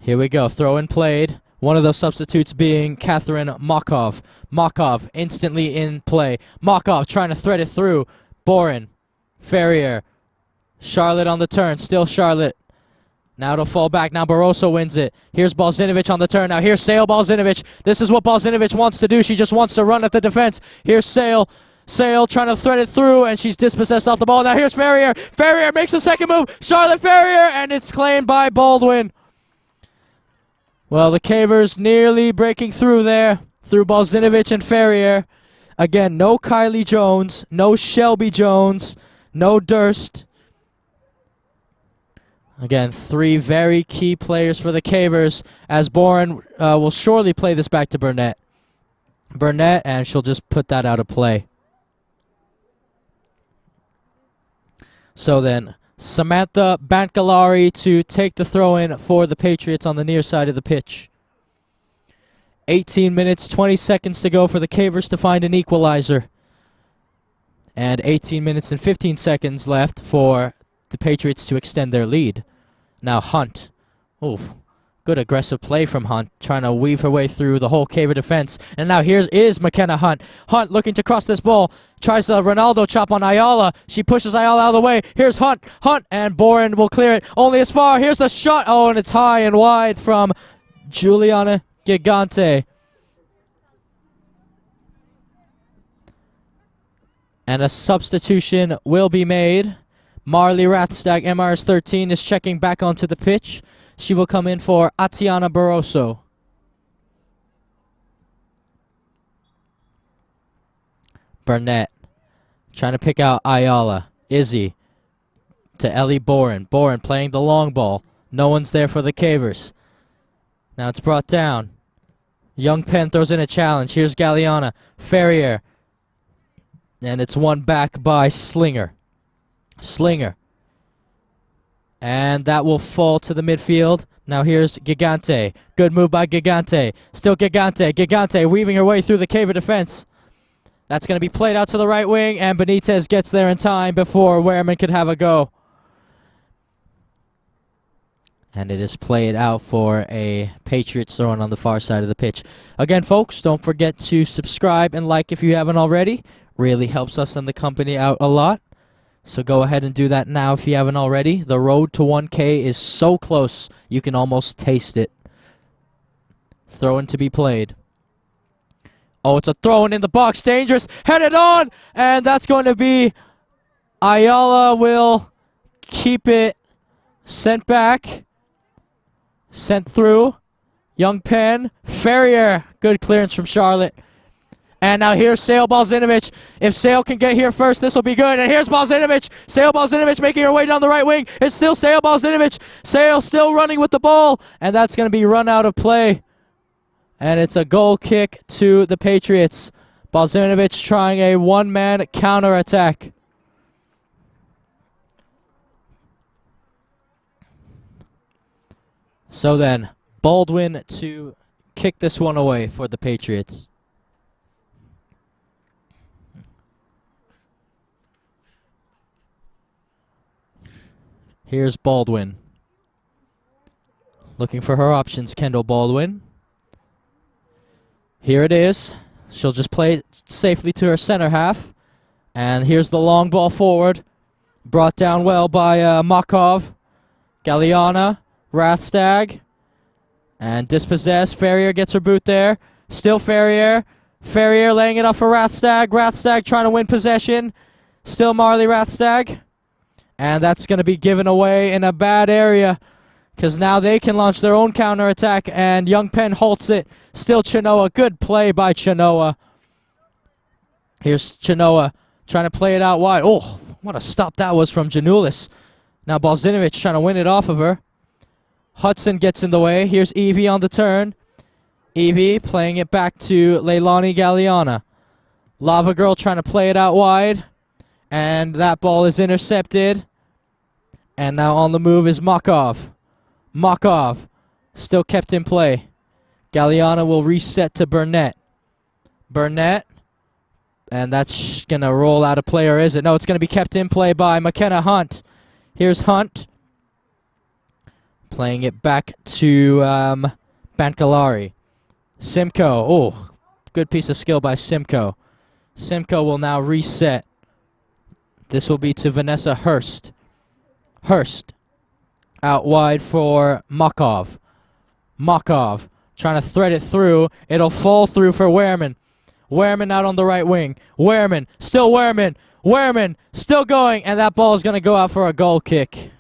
Here we go, throw in played. One of those substitutes being Catherine Makov. Makov instantly in play. Makov trying to thread it through. Boren, Ferrier, Charlotte on the turn, still Charlotte. Now it'll fall back. Now Barroso wins it. Here's Balzinovic on the turn. Now here's Sale Balzinovic. This is what Balzinovic wants to do. She just wants to run at the defense. Here's Sale. Sale trying to thread it through, and she's dispossessed off the ball. Now here's Ferrier. Ferrier makes a second move. Charlotte Ferrier, and it's claimed by Baldwin. Well, the Cavers nearly breaking through there through Balzinovic and Ferrier. Again, no Kylie Jones, no Shelby Jones, no Durst. Again, 3 very key players for the Cavers as Boren will surely play this back to Burnett. Burnett, and she'll just put that out of play. So then, Samantha Bancalari to take the throw-in for the Patriots on the near side of the pitch. 18 minutes, 20 seconds to go for the Cavers to find an equalizer. And 18 minutes and 15 seconds left for the Patriots to extend their lead. Now Hunt. Oof. Good aggressive play from Hunt, trying to weave her way through the whole Caver defense. And now here is McKenna Hunt. Hunt looking to cross this ball. Tries a Ronaldo chop on Ayala. She pushes Ayala out of the way. Here's Hunt. Hunt, and Boren will clear it. Only as far. Here's the shot. Oh, and it's high and wide from Juliana Gigante. And a substitution will be made. Marley Rathstag, MRS 13, is checking back onto the pitch. She will come in for Atiana Barroso. Burnett trying to pick out Ayala. Izzy to Ellie Boren. Boren playing the long ball. No one's there for the Cavers. Now it's brought down. Young Penn throws in a challenge. Here's Galliana. Ferrier. And it's won back by Slinger. Slinger. And that will fall to the midfield. Now here's Gigante. Good move by Gigante. Still Gigante. Gigante weaving her way through the Caver defense. That's going to be played out to the right wing, and Benitez gets there in time before Wehrman could have a go. And it is played out for a Patriots throwing on the far side of the pitch. Again, folks, don't forget to subscribe and like if you haven't already. Really helps us and the company out a lot. So go ahead and do that now if you haven't already. The road to 1K is so close, you can almost taste it. Throw-in to be played. Oh, it's a throw-in in the box. Dangerous. Headed on. And that's going to be... Ayala will keep it sent back. Sent through. Young Penn. Ferrier. Good clearance from Charlotte. And now here's Sale Balzinovich. If Sale can get here first, this will be good. And here's Balzinovich. Sale Balzinovich making her way down the right wing. It's still Sale Balzinovich. Sale still running with the ball. And that's going to be run out of play. And it's a goal kick to the Patriots. Balzinovich trying a one-man counterattack. So then, Baldwin to kick this one away for the Patriots. Here's Baldwin. Looking for her options, Kendall Baldwin. Here it is. She'll just play it safely to her center half. And here's the long ball forward. Brought down well by Makov. Galeana. Rathstag. And dispossessed. Ferrier gets her boot there. Still Ferrier. Ferrier laying it off for Rathstag. Rathstag trying to win possession. Still Marley Rathstag. And that's going to be given away in a bad area. Because now they can launch their own counterattack. And Young Penn halts it. Still Chenoa. Good play by Chenoa. Here's Chenoa trying to play it out wide. Oh, what a stop that was from Janulis. Now Balzinovich trying to win it off of her. Hudson gets in the way. Here's Evie on the turn. Evie playing it back to Leilani Galeana. Lava Girl trying to play it out wide. And that ball is intercepted. And now on the move is Makov. Makov still kept in play. Galeana will reset to Burnett. Burnett. And that's going to roll out of play, or is it? No, it's going to be kept in play by McKenna Hunt. Here's Hunt. Playing it back to Bancalari. Simcoe. Oh, good piece of skill by Simcoe. Simcoe will now reset. This will be to Vanessa Hurst. Hurst. Out wide for Makov. Makov trying to thread it through. It'll fall through for Wehrman. Wehrman out on the right wing. Wehrman. Still Wehrman. Wehrman still going. And that ball is going to go out for a goal kick.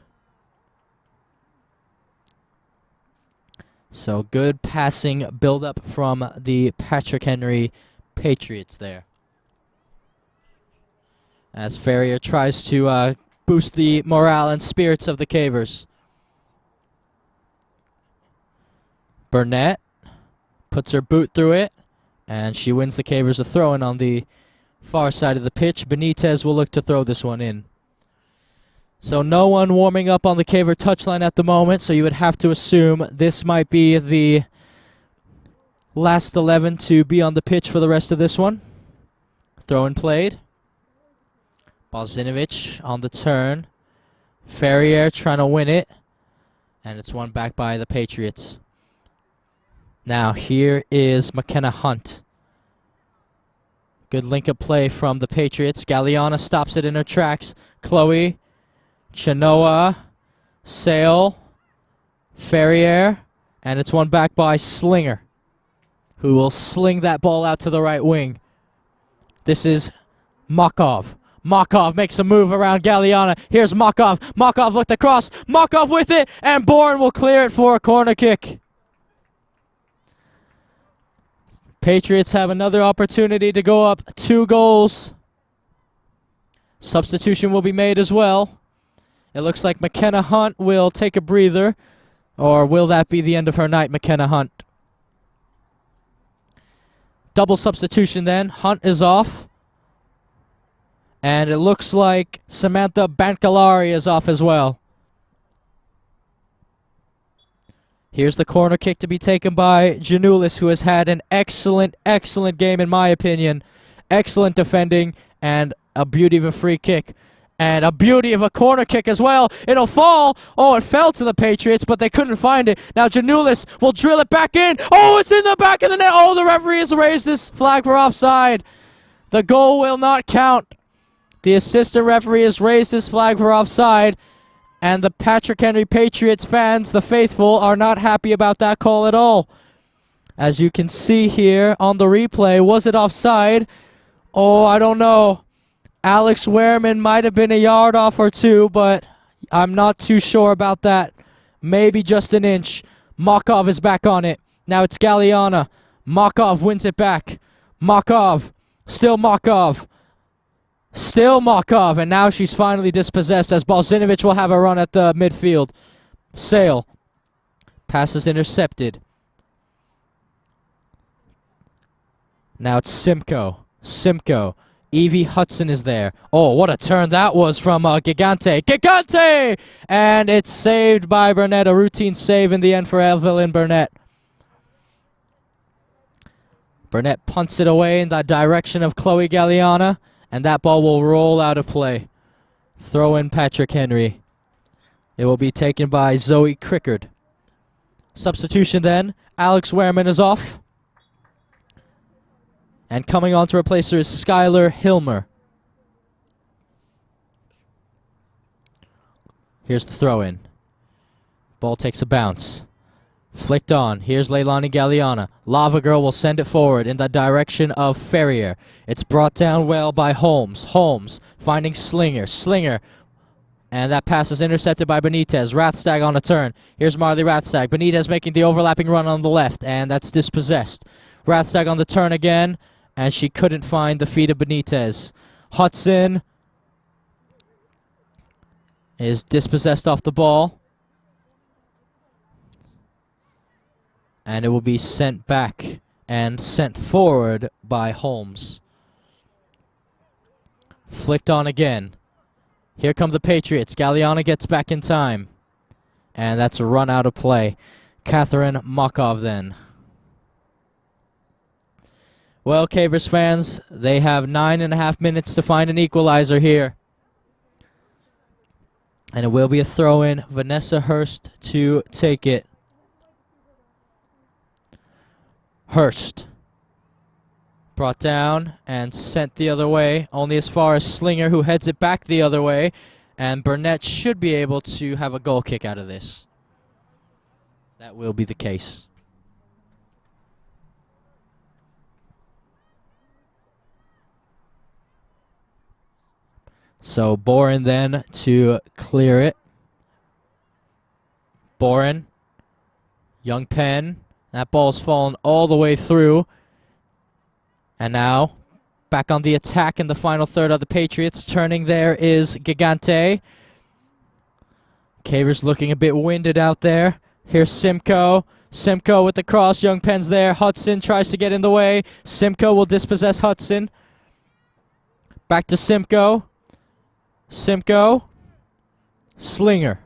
So good passing build-up from the Patrick Henry Patriots there. As Ferrier tries to boost the morale and spirits of the Cavers. Burnett puts her boot through it, and she wins the Cavers a throw-in on the far side of the pitch. Benitez will look to throw this one in. So no one warming up on the Caver touchline at the moment, so you would have to assume this might be the last 11 to be on the pitch for the rest of this one. Throw-in played. Balzinovich on the turn. Ferrier trying to win it. And it's won back by the Patriots. Now here is McKenna Hunt. Good link-up play from the Patriots. Galeana stops it in her tracks. Chloe. Chenoa. Sale. Ferrier. And it's won back by Slinger, who will sling that ball out to the right wing. This is Makov. Makov makes a move around Galeana. Here's Makov. Makov with the cross. Makov with it. And Bourne will clear it for a corner kick. Patriots have another opportunity to go up 2 goals. Substitution will be made as well. It looks like McKenna Hunt will take a breather. Or will that be the end of her night, McKenna Hunt? Double substitution then. Hunt is off. And it looks like Samantha Bancalari is off as well. Here's the corner kick to be taken by Janulis, who has had an excellent, excellent game in my opinion. Excellent defending and a beauty of a free kick. And a beauty of a corner kick as well. It'll fall. Oh, it fell to the Patriots, but they couldn't find it. Now Janulis will drill it back in. Oh, it's in the back of the net. Oh, the referee has raised this flag for offside. The goal will not count. The assistant referee has raised his flag for offside. And the Patrick Henry Patriots fans, the faithful, are not happy about that call at all. As you can see here on the replay, was it offside? Oh, I don't know. Alex Wehrman might have been a yard off or two, but I'm not too sure about that. Maybe just an inch. Makov is back on it. Now it's Galiana. Makov wins it back. Makov. Still Makov. Still Makov. And now she's finally dispossessed as Balzinovic will have a run at the midfield. Sale. Pass is intercepted. Now it's Simcoe. Simcoe. Evie Hudson is there. Oh, what a turn that was from Gigante. Gigante! And it's saved by Burnett. A routine save in the end for Evelyn Burnett. Burnett punts it away in the direction of Chloe Galiana. And that ball will roll out of play. Throw in Patrick Henry. It will be taken by Zoe Crickard. Substitution then. Alex Wehrman is off. And coming on to replace her is Skylar Hilmer. Here's the throw-in. Ball takes a bounce. Flicked on. Here's Leilani Galiana. Lava Girl will send it forward in the direction of Ferrier. It's brought down well by Holmes. Holmes finding Slinger. Slinger. And that pass is intercepted by Benitez. Rathstag on a turn. Here's Marley Rathstag. Benitez making the overlapping run on the left. And that's dispossessed. Rathstag on the turn again. And she couldn't find the feet of Benitez. Hudson is dispossessed off the ball. And it will be sent back and sent forward by Holmes. Flicked on again. Here come the Patriots. Galiana gets back in time. And that's a run out of play. Catherine Makov then. Well, Cavers fans, they have 9.5 minutes to find an equalizer here. And it will be a throw-in. Vanessa Hurst to take it. Hurst. Brought down and sent the other way. Only as far as Slinger, who heads it back the other way. And Burnett should be able to have a goal kick out of this. That will be the case. So Boren then to clear it. Boren. Young Penn. That ball's fallen all the way through. And now back on the attack in the final third of the Patriots. Turning there is Gigante. Cavers looking a bit winded out there. Here's Simcoe. Simcoe with the cross. Young Penn's there. Hudson tries to get in the way. Simcoe will dispossess Hudson. Back to Simcoe. Simcoe. Slinger.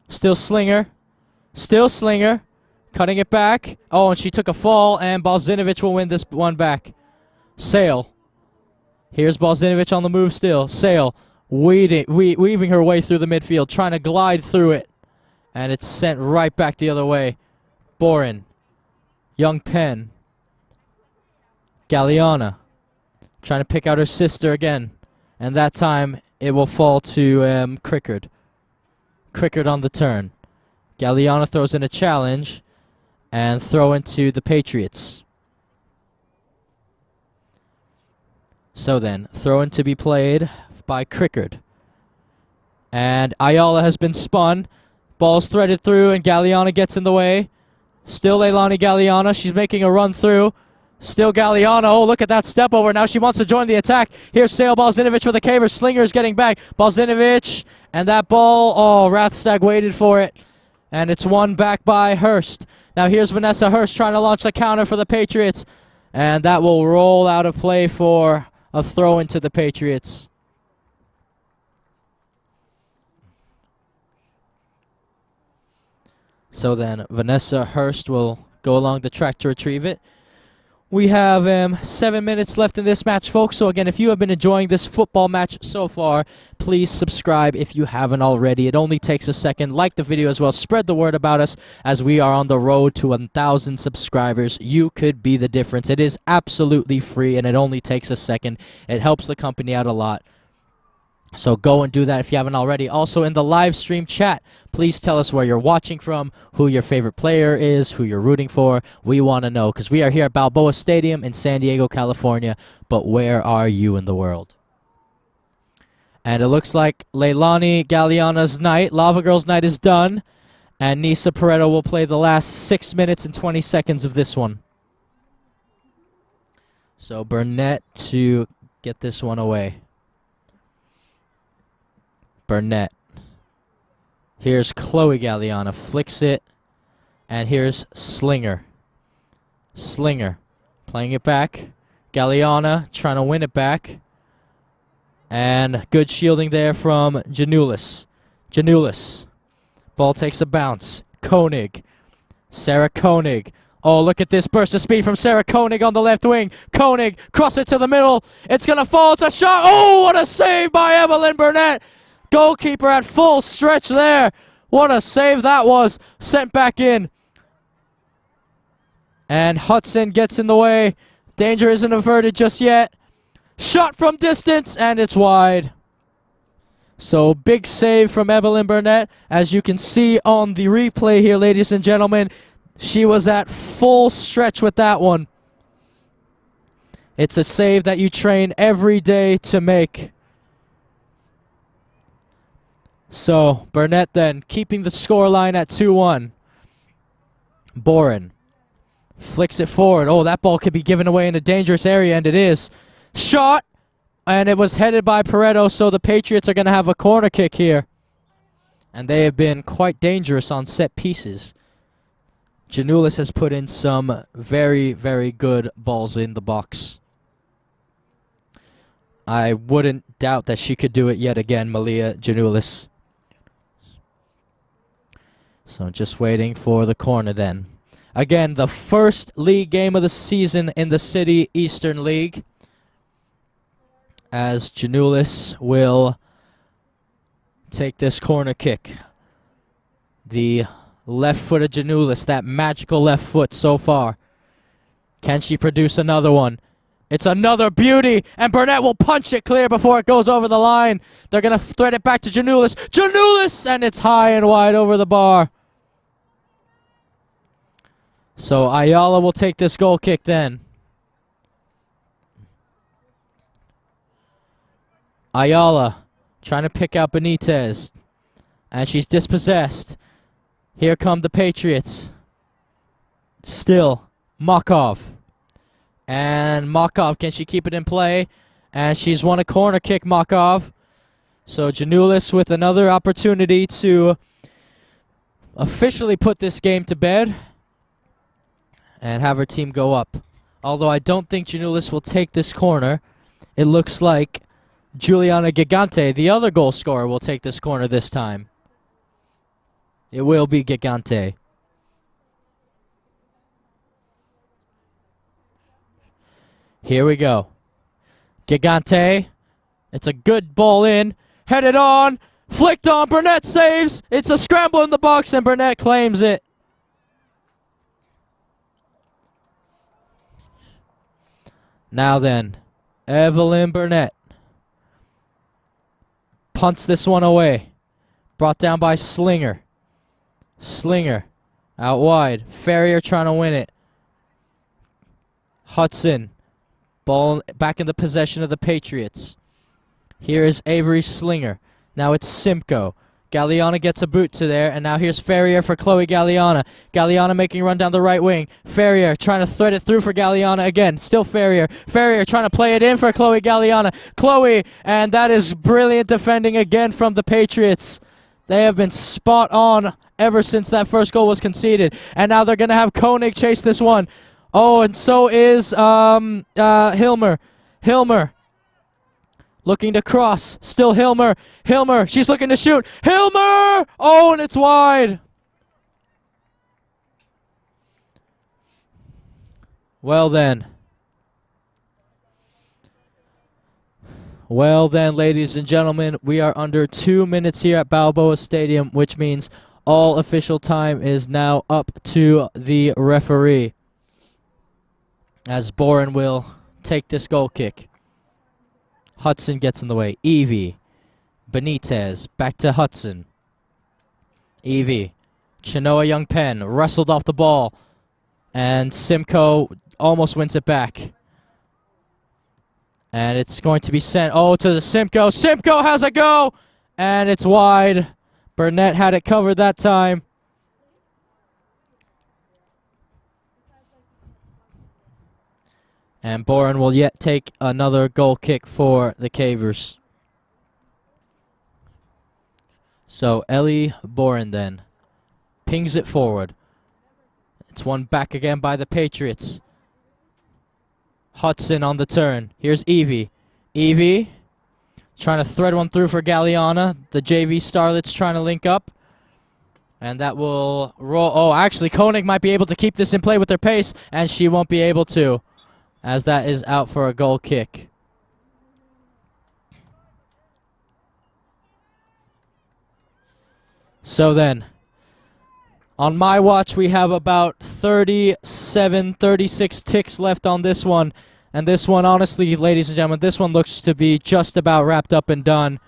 Still Slinger. Still Slinger. Cutting it back. Oh, and she took a fall, and Balzinovic will win this one back. Sale. Here's Balzinovic on the move still. Sale weaving her way through the midfield, trying to glide through it. And it's sent right back the other way. Boren. Young Penn. Galiana. Trying to pick out her sister again. And that time, it will fall to Crickard. Crickard on the turn. Galiana throws in a challenge. And throw into the Patriots. So then, throw in to be played by Crickard. And Ayala has been spun. Ball's threaded through, and Galiana gets in the way. Still Leilani Galiana. She's making a run through. Still Galiana. Oh, look at that step over. Now she wants to join the attack. Here's Sale Balzinovic for the Cavers. Slinger is getting back. Balzinovic. And that ball. Oh, Rathstag waited for it. And it's won back by Hurst. Now here's Vanessa Hurst trying to launch the counter for the Patriots. And that will roll out of play for a throw into the Patriots. So then Vanessa Hurst will go along the track to retrieve it. We have 7 minutes left in this match, folks. So again, if you have been enjoying this football match so far, please subscribe if you haven't already. It only takes a second. Like the video as well. Spread the word about us as we are on the road to 1,000 subscribers. You could be the difference. It is absolutely free, and it only takes a second. It helps the company out a lot. So go and do that if you haven't already. Also, in the live stream chat, please tell us where you're watching from, who your favorite player is, who you're rooting for. We want to know, because we are here at Balboa Stadium in San Diego, California. But where are you in the world? And it looks like Leilani Galeana's night, Lava Girl's night, is done. And Nisa Pareto will play the last 6 minutes and 20 seconds of this one. So Burnett to get this one away. Burnett. Here's Chloe Galeana. Flicks it. And here's Slinger. Slinger. Playing it back. Galeana trying to win it back. And good shielding there from Janulis. Janulis. Ball takes a bounce. Koenig. Sarah Koenig. Oh, look at this burst of speed from Sarah Koenig on the left wing. Koenig. Cross it to the middle. It's going to fall. It's a shot. Oh, what a save by Evelyn Burnett. Goalkeeper at full stretch there. What a save that was. Sent back in. And Hudson gets in the way. Danger isn't averted just yet. Shot from distance, and it's wide. So big save from Evelyn Burnett. As you can see on the replay here, ladies and gentlemen, she was at full stretch with that one. It's a save that you train every day to make. So, Burnett then keeping the scoreline at 2-1. Boren flicks it forward. Oh, that ball could be given away in a dangerous area, and it is. Shot! And it was headed by Pareto, so the Patriots are going to have a corner kick here. And they have been quite dangerous on set pieces. Janulis has put in some very, very good balls in the box. I wouldn't doubt that she could do it yet again, Malia Janulis. So just waiting for the corner then. Again, the first league game of the season in the City Eastern League. As Janulis will take this corner kick. The left-footed Janulis, that magical left foot so far. Can she produce another one? It's another beauty, and Burnett will punch it clear before it goes over the line. They're going to thread it back to Janulis. Janulis! And it's high and wide over the bar. So Ayala will take this goal kick then. Ayala trying to pick out Benitez. And she's dispossessed. Here come the Patriots. Still, Makov. And Makov, can she keep it in play? And she's won a corner kick, Makov. So Janulis with another opportunity to officially put this game to bed and have her team go up. Although I don't think Janulis will take this corner. It looks like Juliana Gigante, the other goal scorer, will take this corner this time. It will be Gigante. Here we go. Gigante. It's a good ball in. Headed on. Flicked on. Burnett saves. It's a scramble in the box, and Burnett claims it. Now then, Evelyn Burnett punts this one away. Brought down by Slinger. Slinger out wide. Ferrier trying to win it. Hudson. Ball back in the possession of the Patriots. Here is Avery Slinger. Now it's Simcoe. Galeana gets a boot to there, and now here's Ferrier for Chloe Galeana. Galeana making a run down the right wing. Ferrier trying to thread it through for Galeana again. Still Ferrier. Ferrier trying to play it in for Chloe Galeana. Chloe, and that is brilliant defending again from the Patriots. They have been spot on ever since that first goal was conceded. And now they're going to have Koenig chase this one. Oh, and so is Hilmer. Hilmer. Looking to cross. Still Hilmer. Hilmer. She's looking to shoot. Hilmer! Oh, and it's wide. Well then. Well then, ladies and gentlemen, we are under 2 minutes here at Balboa Stadium, which means all official time is now up to the referee, as Boren will take this goal kick. Hudson gets in the way. Evie. Benitez. Back to Hudson. Evie. Chinoa Young Penn wrestled off the ball. And Simcoe almost wins it back. And it's going to be sent, to the Simcoe. Simcoe has a go! And it's wide. Burnett had it covered that time. And Boren will yet take another goal kick for the Cavers. So Ellie Boren then pings it forward. It's won back again by the Patriots. Hudson on the turn. Here's Evie. Evie trying to thread one through for Galliana. The JV Starlets trying to link up. And that will roll. Oh, actually, Koenig might be able to keep this in play with their pace, and she won't be able to, as that is out for a goal kick. So then, on my watch, we have about 37, 36 ticks left on this one. And this one, honestly, ladies and gentlemen, this one looks to be just about wrapped up and done.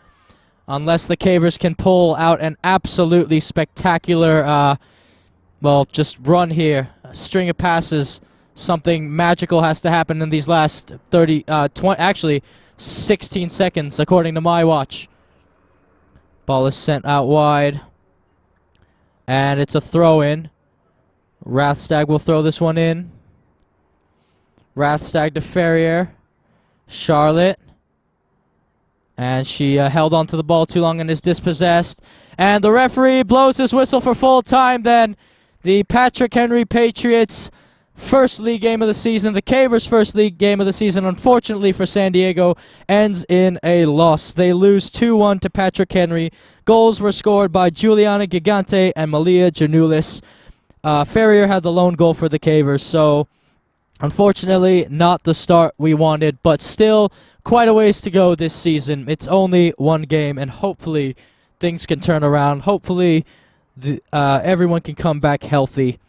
Unless the Cavers can pull out an absolutely spectacular, just run here. A string of passes. Something magical has to happen in these last 16 seconds, according to my watch. Ball is sent out wide. And it's a throw-in. Rathstag will throw this one in. Rathstag to Ferrier. Charlotte. And she held onto the ball too long and is dispossessed. And the referee blows his whistle for full time then. The Patrick Henry Patriots' first league game of the season, the Cavers' first league game of the season, unfortunately for San Diego, ends in a loss. They lose 2-1 to Patrick Henry. Goals were scored by Juliana Gigante and Malia Janulis. Ferrier had the lone goal for the Cavers, so unfortunately not the start we wanted, but still quite a ways to go this season. It's only one game, and hopefully things can turn around. Hopefully everyone can come back healthy,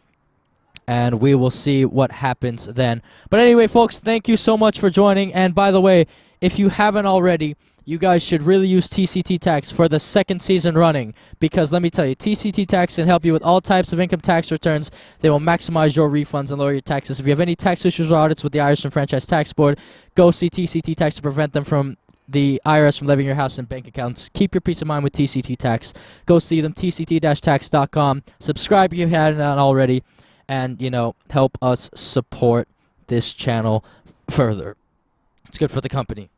and we will see what happens then. But anyway, folks, thank you so much for joining. And by the way, if you haven't already, you guys should really use TCT Tax for the second season running, because let me tell you, TCT Tax can help you with all types of income tax returns. They will maximize your refunds and lower your taxes. If you have any tax issues or audits with the Irish and Franchise Tax Board, go see TCT Tax to prevent them from the IRS from levying your house and bank accounts. Keep your peace of mind with TCT Tax. Go see them, tct-tax.com. Subscribe if you haven't already, and, help us support this channel further. It's good for the company.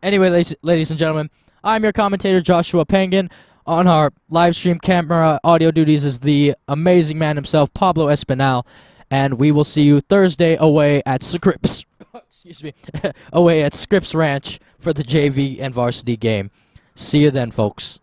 Anyway, ladies and gentlemen, I'm your commentator, Joshua Penguin. On our live stream camera audio duties is the amazing man himself, Pablo Espinal. And we will see you Thursday away at Scripps. away at Scripps Ranch for the JV and Varsity game. See you then, folks.